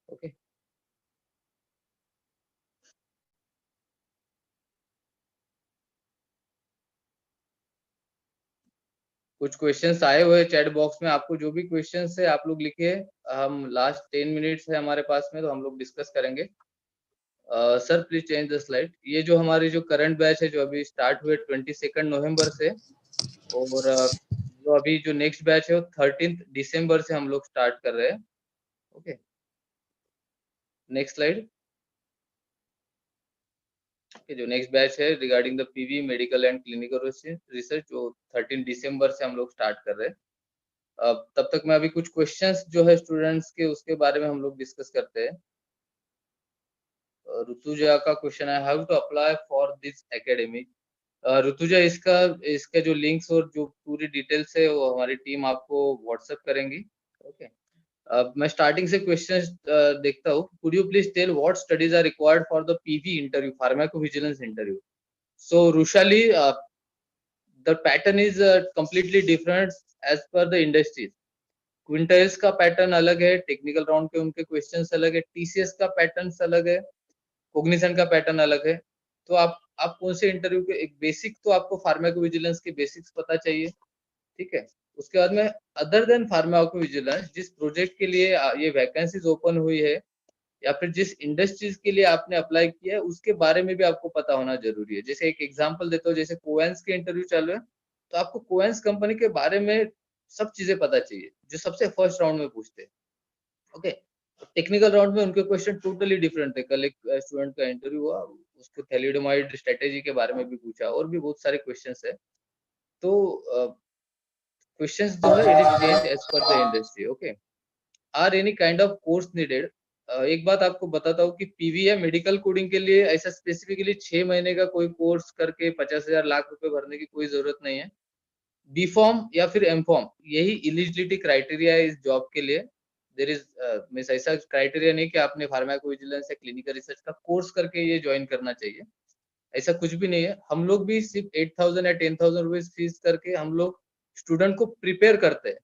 Okay, कुछ questions आए हुए chat box में, आपको जो भी questions है आप लोग लिखिए। हम लास्ट 10 मिनट्स है हमारे पास में, तो हम लोग डिस्कस करेंगे। Sir please change the slide. ये जो हमारी जो करंट बैच है जो अभी स्टार्ट हुए 22 नवंबर से, और जो अभी जो नेक्स्ट बैच है वो 13 दिसंबर से हम लोग स्टार्ट कर रहे हैं। Okay, next slide. जो नेक्स्ट बैच है regarding the PV medical and clinical research, जो 13 दिसंबर से हम लोग स्टार्ट कर रहे हैं। तब तक मैं अभी कुछ क्वेश्चंस जो है स्टूडेंट्स के उसके बारे में हम लोग डिस्कस करते हैं। ऋतुजा का क्वेश्चन है, how to apply for this academy. Rutuja, इसका इसका जो लिंक्स और जो पूरी डिटेल्स है वो हमारी टीम आपको व्हाट्सएप करेंगी। ओके, अब मैं स्टार्टिंग से क्वेश्चंस देखता हूँ। Could you please tell what studies are required for the PV interview, pharmacovigilance interview. So Rushali, the pattern is completely different as per the industries. Quintiles का पैटर्न अलग है, टेक्निकल राउंड के उनके क्वेश्चंस अलग है, टीसीएस का पैटर्न अलग है, कोग्निशन का पैटर्न अलग है। तो आप कौन से इंटरव्यू के एक बेसिक, तो आपको फार्माकोविजिलेंस के बेसिक्स पता चाहिए। ठीक है, उसके बाद में अदर देन फार्माकोविजिलेंस जिस प्रोजेक्ट के लिए ये वैकेंसीज ओपन हुई है या फिर जिस इंडस्ट्रीज के लिए आपने अप्लाई किया है उसके बारे में भी आपको पता होना जरूरी है। जैसे एक एग्जांपल देता हूँ, जैसे कोवेंस के इंटरव्यू चल रहे हैं, तो आपको कोवेंस कंपनी के बारे में सब चीजें पता चाहिए जो सबसे फर्स्ट राउंड में पूछते हैं। ओके, टेक्निकल राउंड में उनके क्वेश्चन टोटली डिफरेंट है। कल एक स्टूडेंट का इंटरव्यू हुआ, उसको थैलिडोमाइड स्ट्रेटेजी के बारे में भी पूछा, और भी बहुत सारे क्वेश्चन है। तो क्वेश्चंस जो है it is change as per the industry. Okay, are any kind of course needed. एक बात आपको बताता हूँ कि पीवी या मेडिकल कोडिंग के लिए ऐसा स्पेसिफिकली 6 महीने का कोई कोर्स करके 50,000 लाख रुपए भरने की कोई जरूरत नहीं है। बी फॉर्म या फिर एम फॉर्म, यही एलिजिबिलिटी क्राइटेरिया है इस जॉब के लिए। देर इज मीन्स ऐसा क्राइटेरिया नहीं कि आपने फार्माकोविजिलेंस या क्लिनिकल रिसर्च का कोर्स करके ये ज्वाइन करना चाहिए, ऐसा कुछ भी नहीं है। हम लोग भी सिर्फ 8,000 या 10,000 रुपीज फीस करके हम लोग स्टूडेंट को प्रिपेयर करते हैं।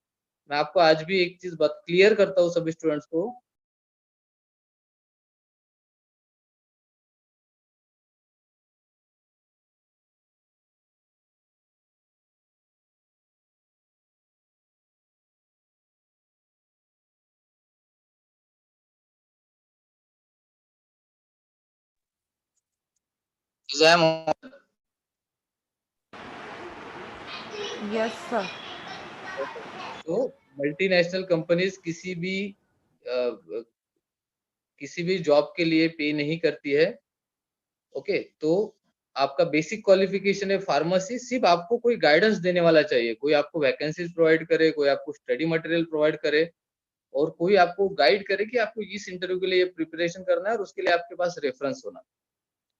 मैं आपको आज भी एक चीज बात क्लियर करता हूँ सभी स्टूडेंट्स को, Yes, sir. तो मल्टीनेशनल कंपनीज किसी भी जॉब के लिए पे नहीं करती है। ओके, तो आपका बेसिक क्वालिफिकेशन है फार्मेसी, सिर्फ आपको कोई गाइडेंस देने वाला चाहिए, कोई आपको वैकेंसीज प्रोवाइड करे, कोई आपको स्टडी मटेरियल प्रोवाइड करे, और कोई आपको गाइड करे कि आपको इस इंटरव्यू के लिए प्रिपरेशन करना है और उसके लिए आपके पास रेफरेंस होना।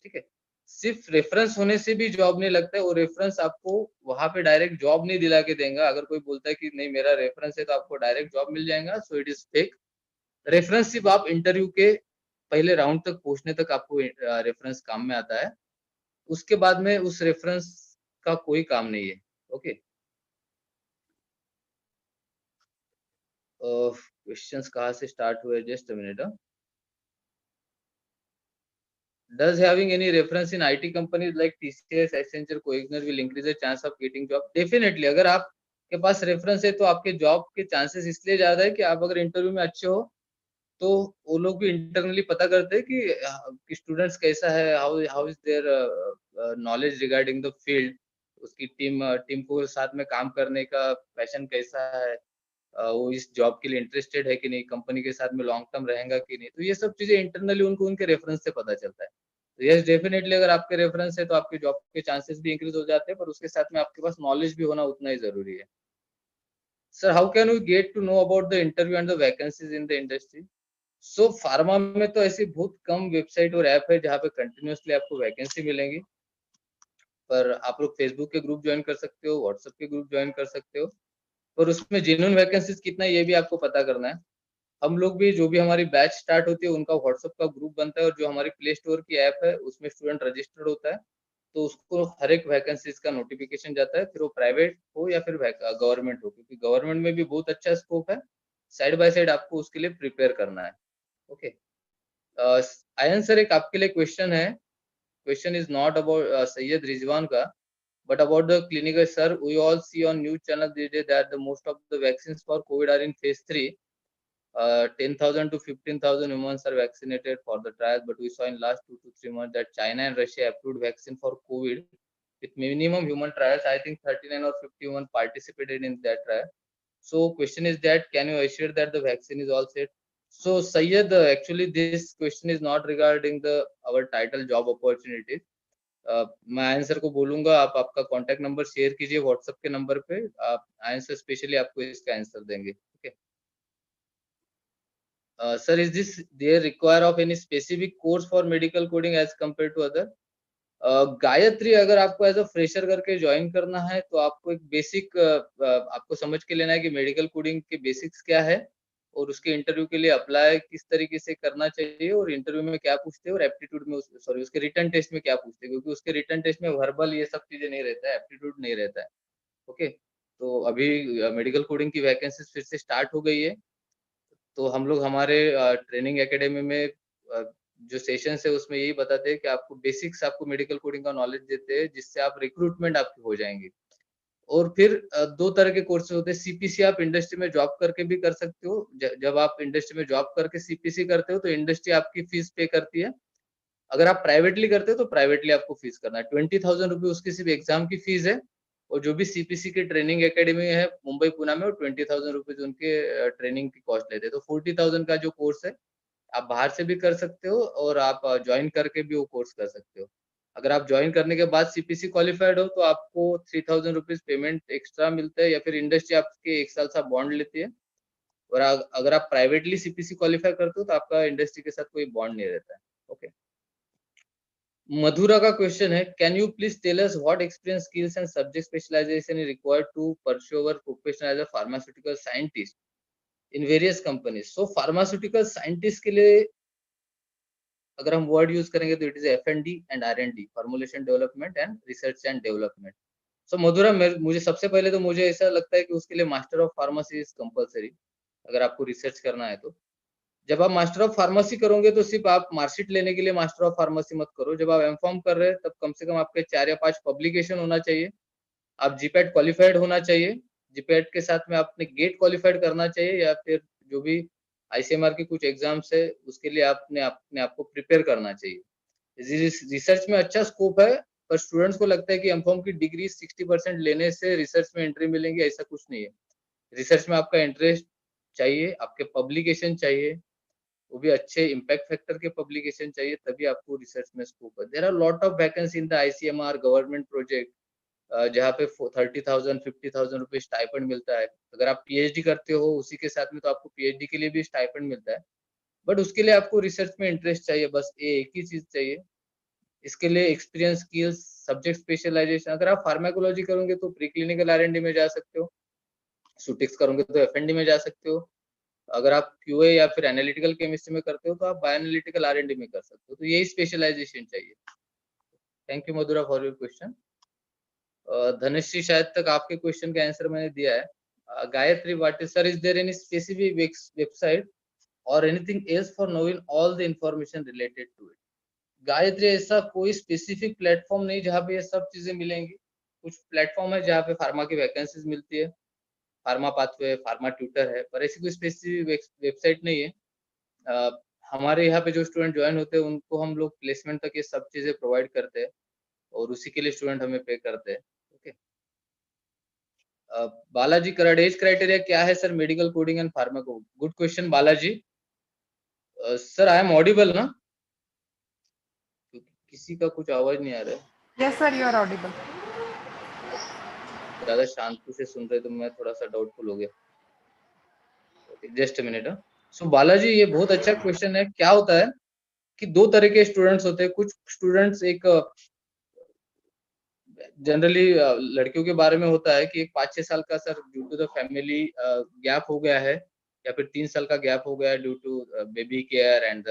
ठीक है, सिर्फ रेफरेंस होने से भी जॉब नहीं लगता है, और रेफरेंस आपको वहां पे डायरेक्ट जॉब नहीं दिला के देगा। अगर कोई बोलता है कि नहीं मेरा रेफरेंस है तो आपको डायरेक्ट जॉब मिल जाएगा, so it is fake. Reference सिर्फ आप इंटरव्यू के पहले राउंड तक पहुंचने तक आपको रेफरेंस काम में आता है, उसके बाद में उस रेफरेंस का कोई काम नहीं है। ओके, क्वेश्चंस कहाँ से स्टार्ट हुए, just a minute. Does having any reference in IT companies like TCS, Accenture, Coigner will increase the chance of getting job? Definitely, अगर आपके पास रेफरेंस है तो आपके जॉब के चांसेस इसलिए ज्यादा है कि आप अगर इंटरव्यू में अच्छे हो तो वो लोग भी इंटरनली पता करते हैं कि स्टूडेंट्स कैसा है, how how is their knowledge regarding the field, उसकी टीम को साथ में काम करने का पैशन कैसा है, वो इस जॉब के लिए इंटरेस्टेड है कि नहीं, कंपनी के साथ में लॉन्ग टर्म रहेगा कि नहीं। तो ये सब चीजें इंटरनली उनको उनके रेफरेंस से पता चलता है। तो यस डेफिनेटली, अगर आपके रेफरेंस है तो आपके जॉब के चांसेस भी इंक्रीज हो जाते हैं, पर उसके साथ में आपके पास नॉलेज भी होना उतना ही जरूरी है। Sir, how can we get to know about the interview and the vacancies in the industry? So pharma में तो ऐसी बहुत कम वेबसाइट और ऐप है जहाँ पे कंटिन्यूसली आपको वैकेंसी मिलेंगी, पर आप लोग फेसबुक के ग्रुप ज्वाइन कर सकते हो, व्हाट्सएप के ग्रुप ज्वाइन कर सकते हो, पर उसमें जेन्युइन वैकेंसीज कितना है ये भी आपको पता करना है। हम लोग भी, जो भी हमारी बैच स्टार्ट होती है उनका व्हाट्सएप का ग्रुप बनता है, और जो हमारी प्ले स्टोर की ऐप है उसमें स्टूडेंट रजिस्टर्ड होता है, तो उसको हर एक वैकेंसीज का नोटिफिकेशन जाता है, फिर वो प्राइवेट हो या फिर गवर्नमेंट हो, क्योंकि गवर्नमेंट में भी बहुत अच्छा स्कोप है। साइड बाय साइड आपको उसके लिए प्रिपेयर करना है। ओके, आयन सर, एक आपके लिए क्वेश्चन है। Question is not about Syed Rizwan का, but about the clinical, sir, we all see on news channel these days that the most of the vaccines for COVID are in phase 3. 10,000 to 15,000 humans are vaccinated for the trials, but we saw in last 2 to 3 months that China and Russia approved vaccine for COVID with minimum human trials. I think 39 or 51 participated in that trial. So question is that, can you assure that the vaccine is all set? So Syed, actually this question is not regarding the our title job opportunities. मैं answer को बोलूंगा, आप आपका contact number share कीजिए WhatsApp के नंबर पे, आप आंसर स्पेशली आपको इसका आंसर देंगे। Okay sir, is this there require of any specific course for medical coding as compare to other? Gayatri, अगर आपको एज अ फ्रेशर करके ज्वाइन करना है तो आपको एक बेसिक आपको समझ के लेना है कि मेडिकल कोडिंग के बेसिक्स क्या है, और उसके इंटरव्यू के लिए अप्लाई किस तरीके से करना चाहिए, और इंटरव्यू में क्या पूछते हैं, और एप्टीट्यूड में सॉरी उसके रिटर्न टेस्ट में क्या पूछते हैं, क्योंकि उसके रिटर्न टेस्ट में वर्बल ये सब चीजें नहीं रहता है, एप्टीट्यूड नहीं रहता है। ओके, तो अभी मेडिकल कोडिंग की वैकेंसी फिर से स्टार्ट हो गई है, तो हम लोग हमारे ट्रेनिंग एकेडमी में जो सेशंस है उसमें यही बताते हैं कि आपको बेसिक्स, आपको मेडिकल कोडिंग का नॉलेज देते हैं, जिससे आप रिक्रूटमेंट आपकी हो जाएंगे। और फिर दो तरह के कोर्सेज होते हैं। सीपीसी आप इंडस्ट्री में जॉब करके भी कर सकते हो। जब आप इंडस्ट्री में जॉब करके सीपीसी करते हो तो इंडस्ट्री आपकी फीस पे करती है। अगर आप प्राइवेटली करते हो तो प्राइवेटली आपको फीस करना है। 20,000 रुपये उसकी सिर्फ एग्जाम की फीस है, और जो भी सीपीसी की ट्रेनिंग एकेडमी है मुंबई पुणे में, वो 20,000 रुपीज उनके ट्रेनिंग की कॉस्ट लेते हैं। तो 40,000 का जो कोर्स है आप बाहर से भी कर सकते हो, और आप ज्वाइन करके भी वो कोर्स कर सकते हो। अगर आप ज्वाइन करने के बाद सीपीसी क्वालिफाइड हो तो आपको 3,000 रुपीज पेमेंट एक्स्ट्रा मिलता है, या फिर इंडस्ट्री आपके 1 साल का बॉन्ड लेती है। और अगर आप प्राइवेटली सीपीसी क्वालिफाई करते हो तो आपका इंडस्ट्री के साथ कोई बॉन्ड नहीं रहता है। ओके, मधुरा का क्वेश्चन है, can you please tell us what experience, skills and subject specialisation is required to pursue our profession as a pharmaceutical scientist in various companies? So pharmaceutical scientist के लिए अगर हम वर्ड यूज करेंगे तो it is F&D and R&D, formulation development and research and development. So Madhura, मुझे सबसे पहले तो मुझे ऐसा लगता है कि उसके लिए master of pharmacy is compulsory, अगर आपको रिसर्च करना है तो। जब आप मास्टर ऑफ फार्मेसी करोगे तो सिर्फ आप मार्कशीट लेने के लिए मास्टर ऑफ फार्मेसी मत करो। जब आप एमफॉर्म कर रहे हैं तब कम से कम आपके 4 या 5 पब्लिकेशन होना चाहिए। आप जीपैट क्वालिफाइड होना चाहिए। जीपैट के साथ में आपने गेट क्वालिफाइड करना चाहिए, या फिर जो भी आईसीएमआर की कुछ एग्जाम्स है उसके लिए आपने अपने आप को प्रिपेयर करना चाहिए। रिसर्च में अच्छा स्कोप है, पर स्टूडेंट्स को लगता है कि एमफॉर्म की डिग्री 60% लेने से रिसर्च में एंट्री मिलेंगी, ऐसा कुछ नहीं है। रिसर्च में आपका इंटरेस्ट चाहिए, आपके पब्लिकेशन चाहिए, वो भी अच्छे इम्पैक्ट फैक्टर के पब्लिकेशन चाहिए, तभी आपको रिसर्च में स्कोप है। There are lot of vacancy in the ICMR government project, जहाँ पे 30,000 50,000 रुपए स्टाइपेंड मिलता है। अगर आप पीएचडी करते हो उसी के साथ में तो आपको पीएचडी के लिए भी स्टाइपेंड मिलता है, बट उसके लिए आपको रिसर्च में इंटरेस्ट चाहिए। बस ये एक ही चीज चाहिए, इसके लिए एक्सपीरियंस, स्किल्स, सब्जेक्ट स्पेशलाइजेशन। अगर आप फार्माकोलॉजी करोगे तो प्री क्लिनिकल R&D में जा सकते हो, सुटिक्स करोगे तो F&D में जा सकते हो, अगर आप QA या फिर एनालिटिकल केमिस्ट्री में करते हो तो आप बायोएनालिटिकल R&D में कर सकते हो। तो यही स्पेशलाइजेशन चाहिए। Thank you Madhura for your question. Dhanashree, शायद तक आपके क्वेश्चन का आंसर मैंने दिया है। Gayatri, what is sir, is there any specific website और anything else for knowing all the information related to it? Gayatri, ऐसा कोई स्पेसिफिक प्लेटफॉर्म नहीं जहाँ पे ये सब चीजें मिलेंगी। कुछ प्लेटफॉर्म है जहाँ पे फार्मा की वैकेंसीज मिलती है, फार्मा पाथवे, फार्मा ट्यूटर है, पर ऐसी कोई स्पेसिफिक वेबसाइट नहीं है। हमारे यहाँ पे जो स्टूडेंट ज्वाइन होते हैं उनको हम लोग प्लेसमेंट तक ये सब चीजें प्रोवाइड करते हैं और उसी के लिए स्टूडेंट हमें पे करते हैं। Okay. Balaji Karad, age criteria क्या है sir medical coding and pharma को? Good question Balaji. Sir I am audible ना? किसी का कुछ आवाज नहीं आ रहा है। Yes sir, you are audible. ज्यादा शांति से सुन रहे तो मैं थोड़ा सा डाउटफुल हो गया। Just minute. सो बालाजी, ये बहुत अच्छा क्वेश्चन है। क्या होता है कि दो तरह के स्टूडेंट्स होते हैं। कुछ स्टूडेंट्स एक जनरली लड़कियों के बारे में होता है कि एक 5-6 साल का sir due to the family gap हो गया है, या फिर 3 साल का गैप हो गया है due to baby care and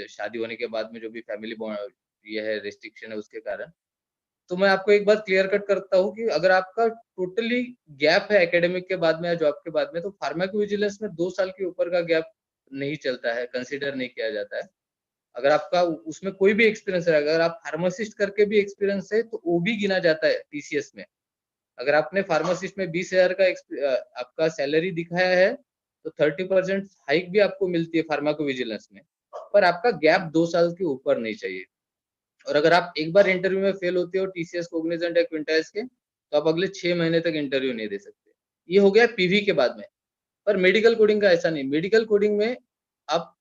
शादी होने के बाद में जो भी फैमिली ये है रिस्ट्रिक्शन है उसके कारण। तो मैं आपको एक बात क्लियर कट करता हूँ कि अगर आपका टोटली गैप है एकेडमिक के बाद में या जॉब के बाद में, तो फार्माकोविजिलेंस में 2 साल के ऊपर का गैप नहीं चलता है, कंसीडर नहीं किया जाता है। अगर आपका उसमें कोई भी एक्सपीरियंस है, अगर आप फार्मासिस्ट करके भी एक्सपीरियंस है तो वो भी गिना जाता है TCS में। अगर आपने फार्मासिस्ट में 20,000 का आपका सैलरी दिखाया है तो 30% हाइक भी आपको मिलती है फार्माकोविजिलेंस में, पर आपका गैप 2 साल के ऊपर नहीं चाहिए। और अगर आप एक बार इंटरव्यू में फेल होते हो TCS, कोग्निजेंट या क्विंटाइल्स के, तो आप अगले 6 महीने तक इंटरव्यू नहीं दे सकते। ये हो गया PV के बाद में। पर मेडिकल कोडिंग का ऐसा नहीं। मेडिकल कोडिंग में आप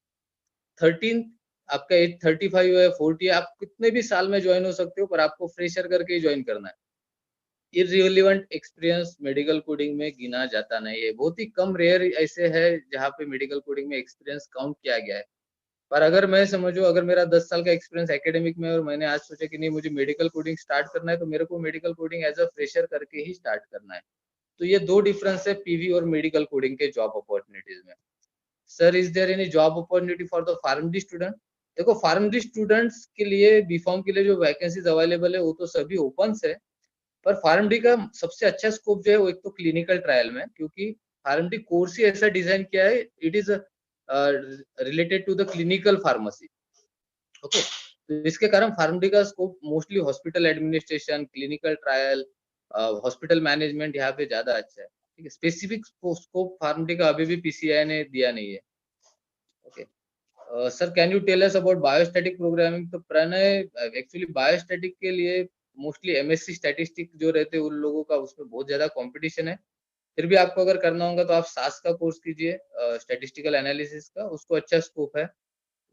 13, आपका एज 35 है, 40 है, आप कितने भी साल में ज्वाइन हो सकते हो, पर आपको फ्रेशर करके ही ज्वाइन करना है। इररिलेवेंट एक्सपीरियंस मेडिकल कोडिंग में गिना जाता नहीं है। बहुत ही कम रेयर ऐसे है जहाँ पे मेडिकल कोडिंग में एक्सपीरियंस काउंट किया गया है। पर अगर मैं समझो, अगर मेरा 10 साल का एक्सपीरियंस एकेडमिक में और मैंने आज सोचा कि नहीं मुझे मेडिकल कोडिंग स्टार्ट करना है, तो मेरे को medical coding as a fresher करके ही स्टार्ट करना है। तो ये दो डिफरेंस है PV और मेडिकल कोडिंग के जॉब अपॉर्चुनिटीज में। Sir, is there any job opportunity for the PharmD student? देखो, फार्मडी स्टूडेंट्स के लिए बीफॉर्म के लिए जो वैकेंसीज अवेलेबल है वो तो सभी ओपन है, पर फार्मडी का सबसे अच्छा स्कोप जो है वो एक तो क्लिनिकल ट्रायल में, क्योंकि फार्मडी कोर्स ही ऐसा डिजाइन किया है, it is related to the clinical pharmacy. Okay, तो इसके कारण फार्मडी का scope mostly hospital administration, clinical trial, hospital management यहाँ पे ज्यादा अच्छा है। ठीक है, स्पेसिफिक स्कोप फार्मडी का अभी भी PCI ने दिया नहीं है। Okay sir, can you tell us about biostatic programming? तो प्रणय, एक्चुअली बायोस्टैटिक के लिए मोस्टली MSc स्टैटिस्टिक जो रहते हैं उन लोगों का उसमें बहुत ज्यादा कंपटीशन है। फिर भी आपको अगर करना होगा तो आप SAS का कोर्स कीजिए, स्टैटिस्टिकल एनालिसिस का, उसको अच्छा स्कोप है।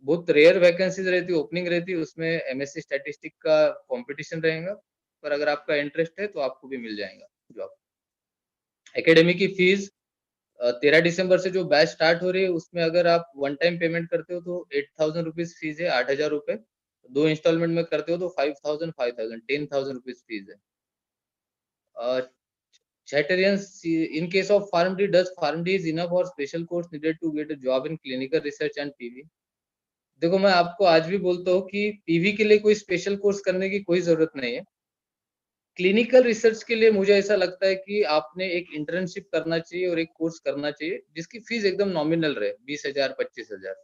बहुत रेयर वैकेंसीज रहती है, ओपनिंग रहती है, उसमें MSc स्टैटिस्टिक का कंपटीशन रहेगा, पर अगर आपका इंटरेस्ट है तो आपको भी मिल जाएगा जॉब। एकेडमी की फीस 13 दिसंबर से जो बैच स्टार्ट हो रही है उसमें अगर आप वन टाइम पेमेंट करते हो तो 8,000 रुपीज फीस है, 8,000 रुपए। 2 इंस्टॉलमेंट में करते हो तो 5,000 5,000 10,000 रुपीज फीस है। Chaterians, in case of PharmD, does PharmD is enough or special course needed to get a job in clinical research and PV? देखो, मैं आपको आज भी बोलता हूँ कि PV के लिए कोई स्पेशल कोर्स करने की कोई जरूरत नहीं है। क्लिनिकल रिसर्च के लिए मुझे ऐसा लगता है कि आपने एक इंटर्नशिप करना चाहिए और एक कोर्स करना चाहिए जिसकी फीस एकदम नॉमिनल रहे, 20,000 25,000,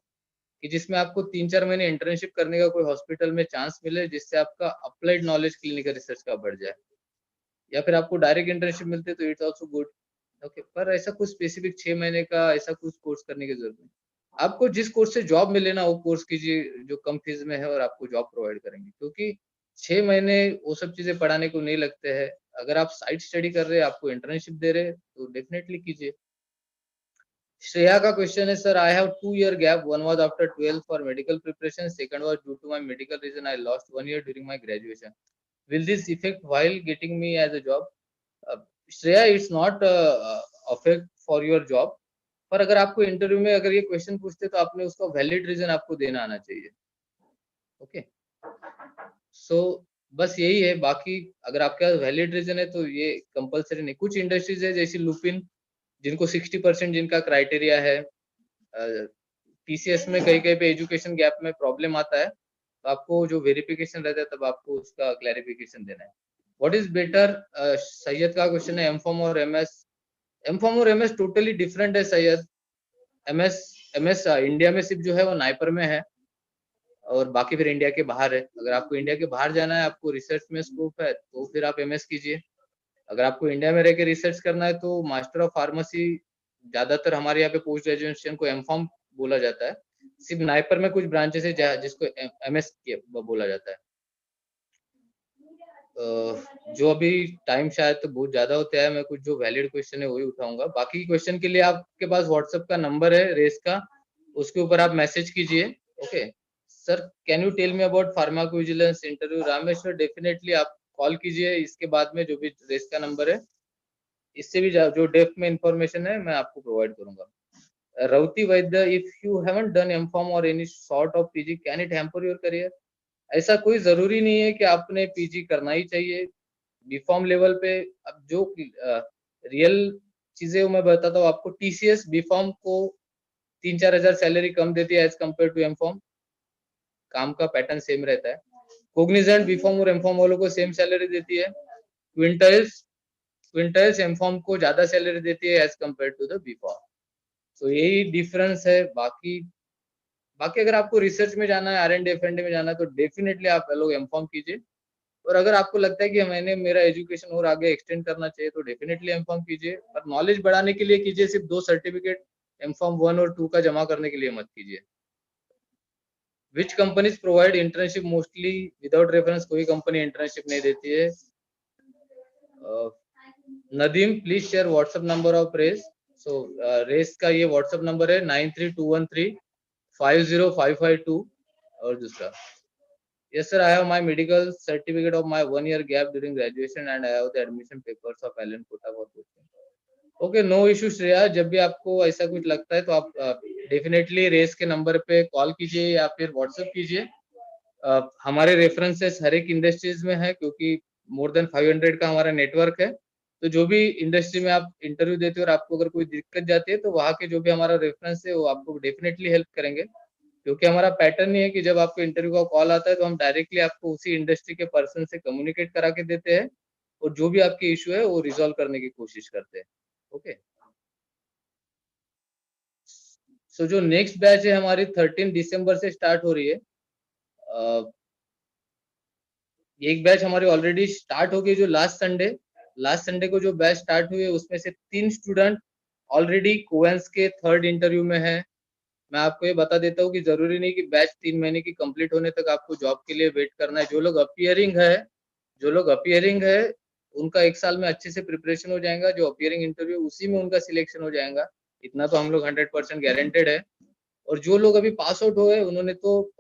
कि जिसमें आपको 3-4 महीने इंटर्नशिप करने का कोई हॉस्पिटल में चांस मिले, जिससे आपका अप्लाइड नॉलेज क्लिनिकल रिसर्च का बढ़ जाए, या फिर आपको डायरेक्ट इंटर्नशिप मिलती है तो इट्स ऑल्सो गुड। ओके, पर ऐसा कुछ स्पेसिफिक 6 महीने का ऐसा कुछ कोर्स करने की जरूरत नहीं। आपको जिस कोर्स से जॉब मिले ना वो कोर्स कीजिए जो कम फीस में है और आपको जॉब प्रोवाइड करेंगे, क्योंकि 6 महीने वो सब चीजें पढ़ाने को नहीं लगते हैं। अगर आप साइड स्टडी कर रहे हैं, आपको इंटर्नशिप दे रहे हैं, तो डेफिनेटली कीजिए। श्रेया का क्वेश्चन है, sir I have 2 year gap, one was after 12th for medical preparation, second was due to my medical reason, I lost 1 year during my graduation, will this effect while getting me as a job? Shreya, it's not affect for your job, पर अगर आपको interview में अगर ये question पूछते तो आपने उसका वैलिड रीजन आपको देना आना चाहिए। ओके सो बस यही है, बाकी अगर आपके पास वैलिड रीजन है तो ये कंपलसरी नहीं। कुछ इंडस्ट्रीज है जैसे लुपिन, जिनको 60% जिनका क्राइटेरिया है। टीसीएस में कहीं कहीं पे एजुकेशन गैप में प्रॉब्लम आता है, तो आपको जो वेरिफिकेशन रहता है तब आपको उसका क्लैरिफिकेशन देना है। व्हाट इज बेटर, सैयद का क्वेश्चन है, एमफॉर्म और एमएस। एमफॉर्म और एमएस टोटली डिफरेंट है सैयद। एमएस एमएस इंडिया में सिर्फ जो है वो नाइपर में है, और बाकी फिर इंडिया के बाहर है। अगर आपको इंडिया के बाहर जाना है, आपको रिसर्च में स्कोप है, तो फिर आप एमएस कीजिए। अगर आपको इंडिया में रह के रिसर्च करना है तो मास्टर ऑफ फार्मेसी, ज्यादातर हमारे यहाँ पे पोस्ट ग्रेजुएशन को एमफॉर्म बोला जाता है। सिर्फ नाइपर में कुछ ब्रांचेस है जिसको एमएस बोला जाता है। जो अभी टाइम शायद तो बहुत ज्यादा होता है, मैं कुछ जो वैलिड क्वेश्चन है वही उठाऊंगा। बाकी क्वेश्चन के लिए आपके पास व्हाट्सएप का नंबर है रेस का, उसके ऊपर आप मैसेज कीजिए। Okay sir, can you tell me about pharmacovigilance interview? Rameshwar, definitely आप कॉल कीजिए इसके बाद में, जो भी रेस का नंबर है, इससे भी जो डेप्थ में इंफॉर्मेशन है मैं आपको प्रोवाइड करूंगा। रवती वैद्य, इफ यू हैवंट डन एमफॉर्म और any sort of PG, can it hamper your career? ऐसा कोई जरूरी नहीं है कि आपने पीजी करना ही चाहिए बीफॉर्म लेवल पे। अब जो रियल चीजें मैं बताता हूँ आपको, टीसीएस बीफॉर्म को 3-4 हजार सैलरी कम देती है एज कम्पेयर टू एमफॉर्म। काम का पैटर्न सेम रहता है। कोग्निजेंट बीफॉर्म और एमफॉर्म वालों को सेम सैलरी देती है। क्विंटल्स क्विंटल्स एमफॉर्म को ज्यादा सैलरी देती है as compare to the B Pharm. तो यही डिफरेंस है। बाकी बाकी अगर आपको रिसर्च में जाना है, R&D F&D में जाना है, तो डेफिनेटली आप लोग एमफॉर्म कीजिए। और अगर आपको लगता है कि मैंने मेरा एजुकेशन और आगे एक्सटेंड करना चाहिए, तो डेफिनेटली एमफॉर्म कीजिए। पर नॉलेज बढ़ाने के लिए कीजिए, सिर्फ 2 सर्टिफिकेट एमफॉर्म 1 और 2 का जमा करने के लिए मत कीजिए। Which companies provide internship mostly without reference? कोई कंपनी इंटर्नशिप नहीं देती है। Nadeem, please share WhatsApp number of race. So race का ये व्हाट्सएप नंबर है 9321350552। और दूसरा, yes sir, I have my medical certificate of my 1 year gap during graduation and I have the admission papers of Allen Kota for coaching. Okay, no issue Shreya, जब भी आपको ऐसा कुछ लगता है तो आप डेफिनेटली रेस के नंबर पे कॉल कीजिए या फिर व्हाट्सएप कीजिए। हमारे रेफरेंसेस हर एक इंडस्ट्रीज में है, क्योंकि मोर देन 500 का हमारा नेटवर्क है। तो जो भी इंडस्ट्री में आप इंटरव्यू देते हो और आपको अगर कोई दिक्कत जाती है, तो वहाँ के जो भी हमारा रेफरेंस है वो आपको डेफिनेटली हेल्प करेंगे। क्योंकि हमारा पैटर्न ही है कि जब आपको इंटरव्यू का कॉल आता है तो हम डायरेक्टली आपको उसी इंडस्ट्री के पर्सन से कम्युनिकेट करा के देते हैं, और जो भी आपकी इशू है वो रिजॉल्व करने की कोशिश करते हैं। ओके, सो जो नेक्स्ट बैच है हमारी 13 दिसंबर से स्टार्ट हो रही है। एक बैच हमारी ऑलरेडी स्टार्ट हो गई, जो लास्ट संडे को जो बैच स्टार्ट हुई है, उसमें से 3 स्टूडेंट ऑलरेडी कोवेंस के 3rd इंटरव्यू में है। मैं आपको ये बता देता हूँ कि जरूरी नहीं कि बैच 3 महीने की कंप्लीट होने तक आपको जॉब के लिए वेट करना है। जो लोग अपियरिंग है उनका 1 साल में अच्छे से प्रिपरेशन हो जाएगा। जो अपियरिंग इंटरव्यू, उसी में उनका सिलेक्शन हो जाएगा, इतना तो हम लोग 100% गारंटेड है। और जो लोग अभी पास आउट हुए, उन्होंने तो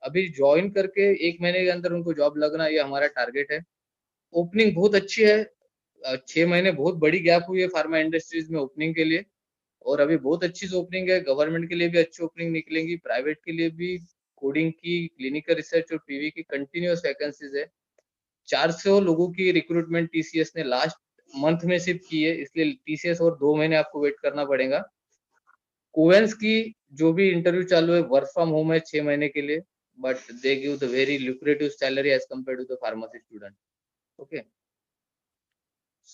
अभी ज्वाइन करके 1 महीने के अंदर उनको जॉब लगना, ये हमारा टारगेट है। ओपनिंग बहुत अच्छी है। 6 महीने बहुत बड़ी गैप हुई है फार्मा इंडस्ट्रीज में ओपनिंग के लिए, और अभी बहुत अच्छी ओपनिंग है। गवर्नमेंट के लिए भी अच्छी ओपनिंग निकलेंगी, प्राइवेट के लिए भी। कोडिंग की, क्लिनिकल रिसर्च और पीवी की कंटिन्यूअस वैकेंसीज है। 400 लोगों की रिक्रूटमेंट टीसीएस ने लास्ट मंथ में सिर्फ की है, इसलिए टीसीएस और 2 महीने आपको वेट करना पड़ेगा। कोवेंस की जो भी इंटरव्यू चालू है, वर्क फ्रॉम होम है 6 महीने के लिए, but they give the very lucrative salary as compare to the pharmacy student. Okay,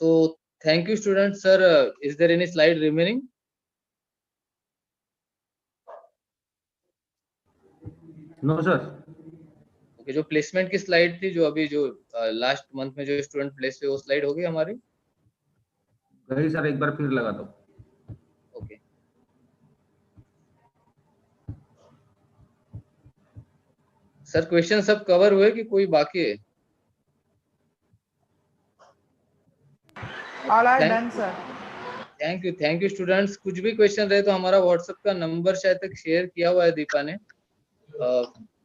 so thank you student. Sir, is there any slide remaining? No sir. Okay, जो placement की slide थी, जो अभी जो लास्ट मंथ में जो student place हुए, वो स्लाइड होगी हमारी? गई सर, एक बार फिर लगा दो। ओके, सर क्वेश्चन सब कवर हुए कि कोई बाकी है? All are done sir. Thank you students. कुछ भी क्वेश्चन रहे तो हमारा व्हाट्सएप का नंबर शायद तक शेयर किया हुआ है दीपा ने।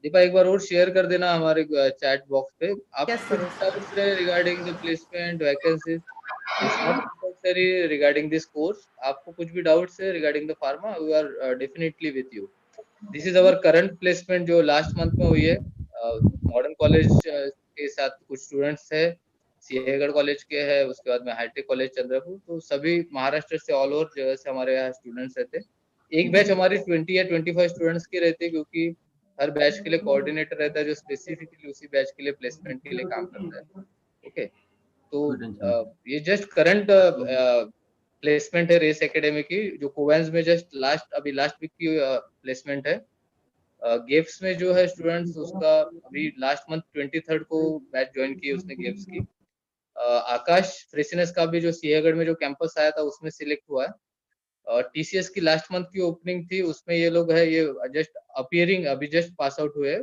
दीपा, एक बार और शेयर कर देना हमारे चैट बॉक्स पे। आप Yes, कुछ sir. डाउट्स रहे regarding the placement vacancies, it's not compulsory regarding this course. आपको कुछ भी डाउट्स है regarding the pharma, we are definitely with you. This is our current placement जो लास्ट मंथ में हुई है। मॉडर्न कॉलेज के साथ कुछ स्टूडेंट्स है, सिंहगढ़ कॉलेज के है, उसके बाद में हाईटेक कॉलेज चंद्रपुर, तो सभी महाराष्ट्र से ऑल ओवर जगह से हमारे यहाँ स्टूडेंट्स रहते हैं। एक बैच हमारी 20 या 25 स्टूडेंट्स की रहती है, क्योंकि हर बैच के लिए कोऑर्डिनेटर रहता है जो स्पेसिफिकली उसी बैच के लिए प्लेसमेंट के लिए काम करता है। ओके, तो कोई टेंशन नहीं। ये जस्ट करंट प्लेसमेंट है रेस एकेडमी की, जो कोवेंस में जस्ट अभी लास्ट वीक की प्लेसमेंट है। गेप्स में जो है स्टूडेंट्स, उसका अभी लास्ट मंथ 23rd को बैच ज्वाइन की उसने गेप्स की। आकाश फ्रेशनेस का भी जो सिंहगढ़ में जो कैंपस आया था उसमें सिलेक्ट हुआ है। टीसीएस की लास्ट मंथ की ओपनिंग थी, उसमें ये लोग है, ये जस्ट अपियरिंग, अभी जस्ट पास आउट हुए,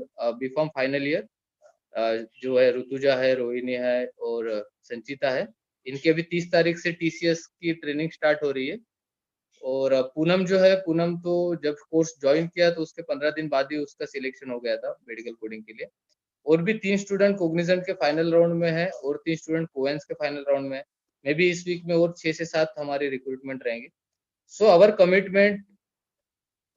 बीकॉम फाइनल ईयर, जो है ऋतुजा है, रोहिणी है और संचिता है। इनकी अभी 30 तारीख से टीसीएस की ट्रेनिंग स्टार्ट हो रही है। और पूनम जो है, पूनम तो जब कोर्स ज्वाइन किया तो उसके 15 दिन बाद ही उसका सिलेक्शन हो गया था मेडिकल कोडिंग के लिए। और भी 3 स्टूडेंट कोग्निजेंट के फाइनल राउंड में है और 3 स्टूडेंट कोवेंस के फाइनल राउंड में है। मे बी इस वीक में और 6 से 7 हमारे रिक्रूटमेंट रहेंगे। So our commitment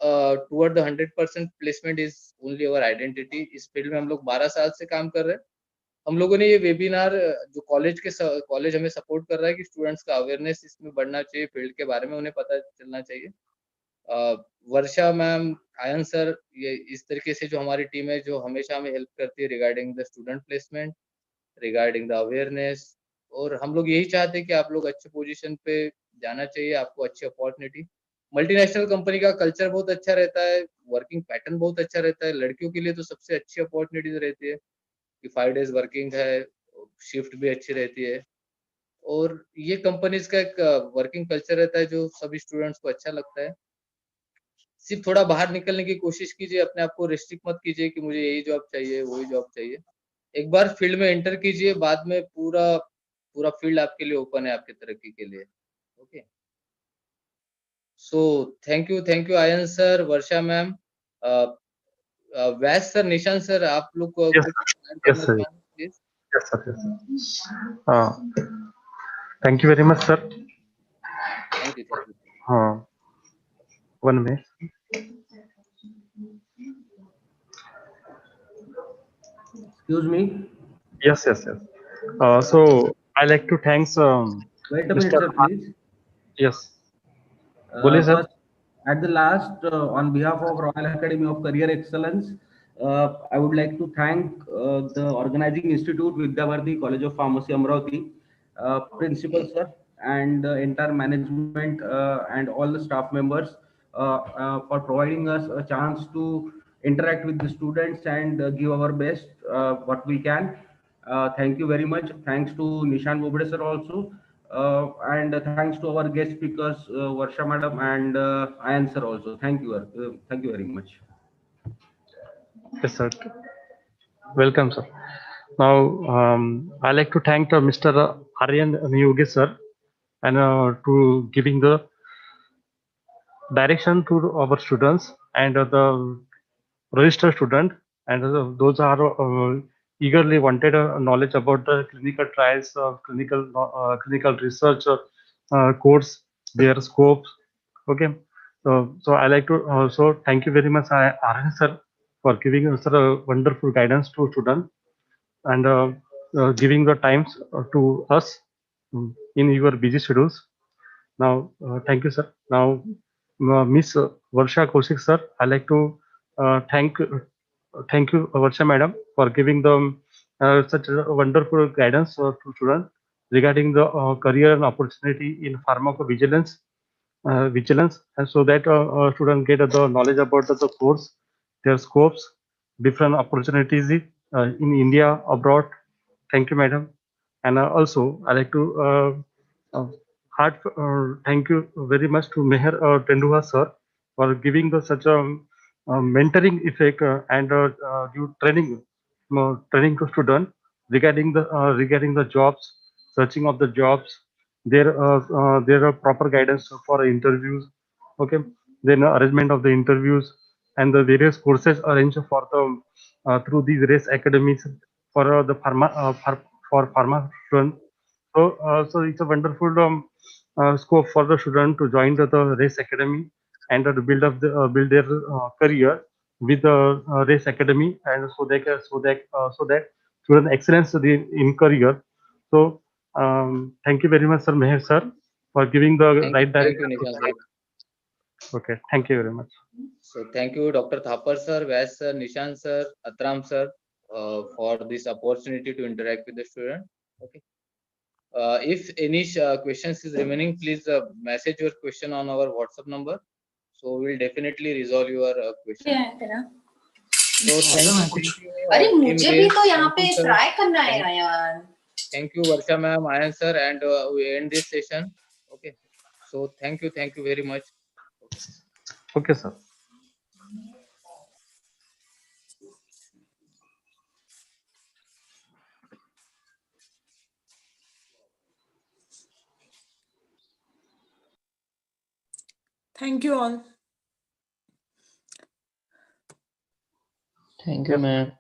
toward the 100% placement is only our identity. इस फील्ड में हम लोग 12 साल से काम कर रहे हैं। हम लोगों ने ये वेबिनार, जो कॉलेज हमें सपोर्ट कर रहा है कि स्टूडेंट्स का अवेयरनेस इसमें बढ़ना चाहिए, फील्ड के बारे में उन्हें पता चलना चाहिए। वर्षा मैम, आयन सर, ये इस तरीके से जो हमारी टीम है जो हमेशा हमें हेल्प करती है regarding the student placement, regarding the awareness. और हम लोग यही चाहते हैं कि आप लोग अच्छे पोजीशन पे जाना चाहिए, आपको अच्छी अपॉर्चुनिटी। मल्टीनेशनल कंपनी का कल्चर बहुत अच्छा रहता है, वर्किंग पैटर्न बहुत अच्छा रहता है, लड़कियों के लिए तो सबसे अच्छी अपॉर्चुनिटीज रहती है कि 5 days वर्किंग है, शिफ्ट भी अच्छी रहती है। और ये कंपनीज का एक वर्किंग कल्चर रहता है जो सभी स्टूडेंट्स को अच्छा लगता है। सिर्फ थोड़ा बाहर निकलने की कोशिश कीजिए, अपने आप को रिस्ट्रिक्ट मत कीजिए कि मुझे यही जॉब चाहिए वही जॉब चाहिए। एक बार फील्ड में एंटर कीजिए, बाद में पूरा पूरा फील्ड आपके लिए ओपन है आपकी तरक्की के लिए। Okay, so thank you ion sir, Varsha ma'am, वैस सर, निशांत सर, आप लोग Yes, कुछ sir. ऐड Yes, करना sir. चाहेंगे please? Yes, sir. Yes, sir. Thank you very much, sir. Thank you. Uh, 1 minute. Excuse me. Yes, yes, yes. So I like to thanks Wait a minute, Mr. sir, please. Yes. बोलिए sir. First, at the last, on behalf of Royal Academy of Career Excellence, I would like to thank the organizing institute Vidyavarthi College of Pharmacy Amravati, principal sir, and entire management and all the staff members for providing us a chance to interact with the students and give our best what we can. Thank you very much. Thanks to Nishan Bobde sir also. And thanks to our guest speakers, Varsha madam and Ayan sir also. Thank you very much. Yes, sir. Welcome, sir. Now I like to thank Mr. Aryan Niyugi sir and to giving the direction to our students and the registered student, and those are eagerly wanted knowledge about the clinical trials, clinical research course, their scopes. Okay, so I like to also thank you very much, Aryan sir, for giving us a wonderful guidance to student and giving the times to us in your busy schedules. Now, thank you, sir. Now, Miss Varsha Kaushik, sir, I like to thank you, Varsha madam, for giving them such a wonderful guidance to students regarding the career and opportunity in pharmacovigilance, and so that students get the knowledge about the course, their scopes, different opportunities in India, abroad. Thank you, madam. And also, I like to heart thank you very much to Meher Tendua sir for giving the such a mentoring effect and you training to student regarding the jobs, searching of the jobs, their proper guidance for interviews. Okay, then arrangement of the interviews and the various courses arranged for the through these race academies for the for pharma students. So it's a wonderful scope for the student to join the race academy and to build their career with Race Academy, and so that student excellence in career. So thank you very much, sir, Meher sir, for giving the right Thank you, direction to Nishan sir. study. Okay, thank you very much. So thank you, Dr. Thapar sir, Vyas sir, Nishan sir, Atram sir, for this opportunity to interact with the student. Okay. If any questions is remaining, please message your question on our WhatsApp number. So we'll definitely resolve your question. So thank you, अरे Team मुझे भी Race. तो यहाँ Thank you, पे sir. Try करना है Thank, यार. thank you, Varsha ma'am, Ayan sir, and we end this session. Okay. So thank you very much. Okay. Okay, sir. Thank you all. Thank you, Yes. ma'am.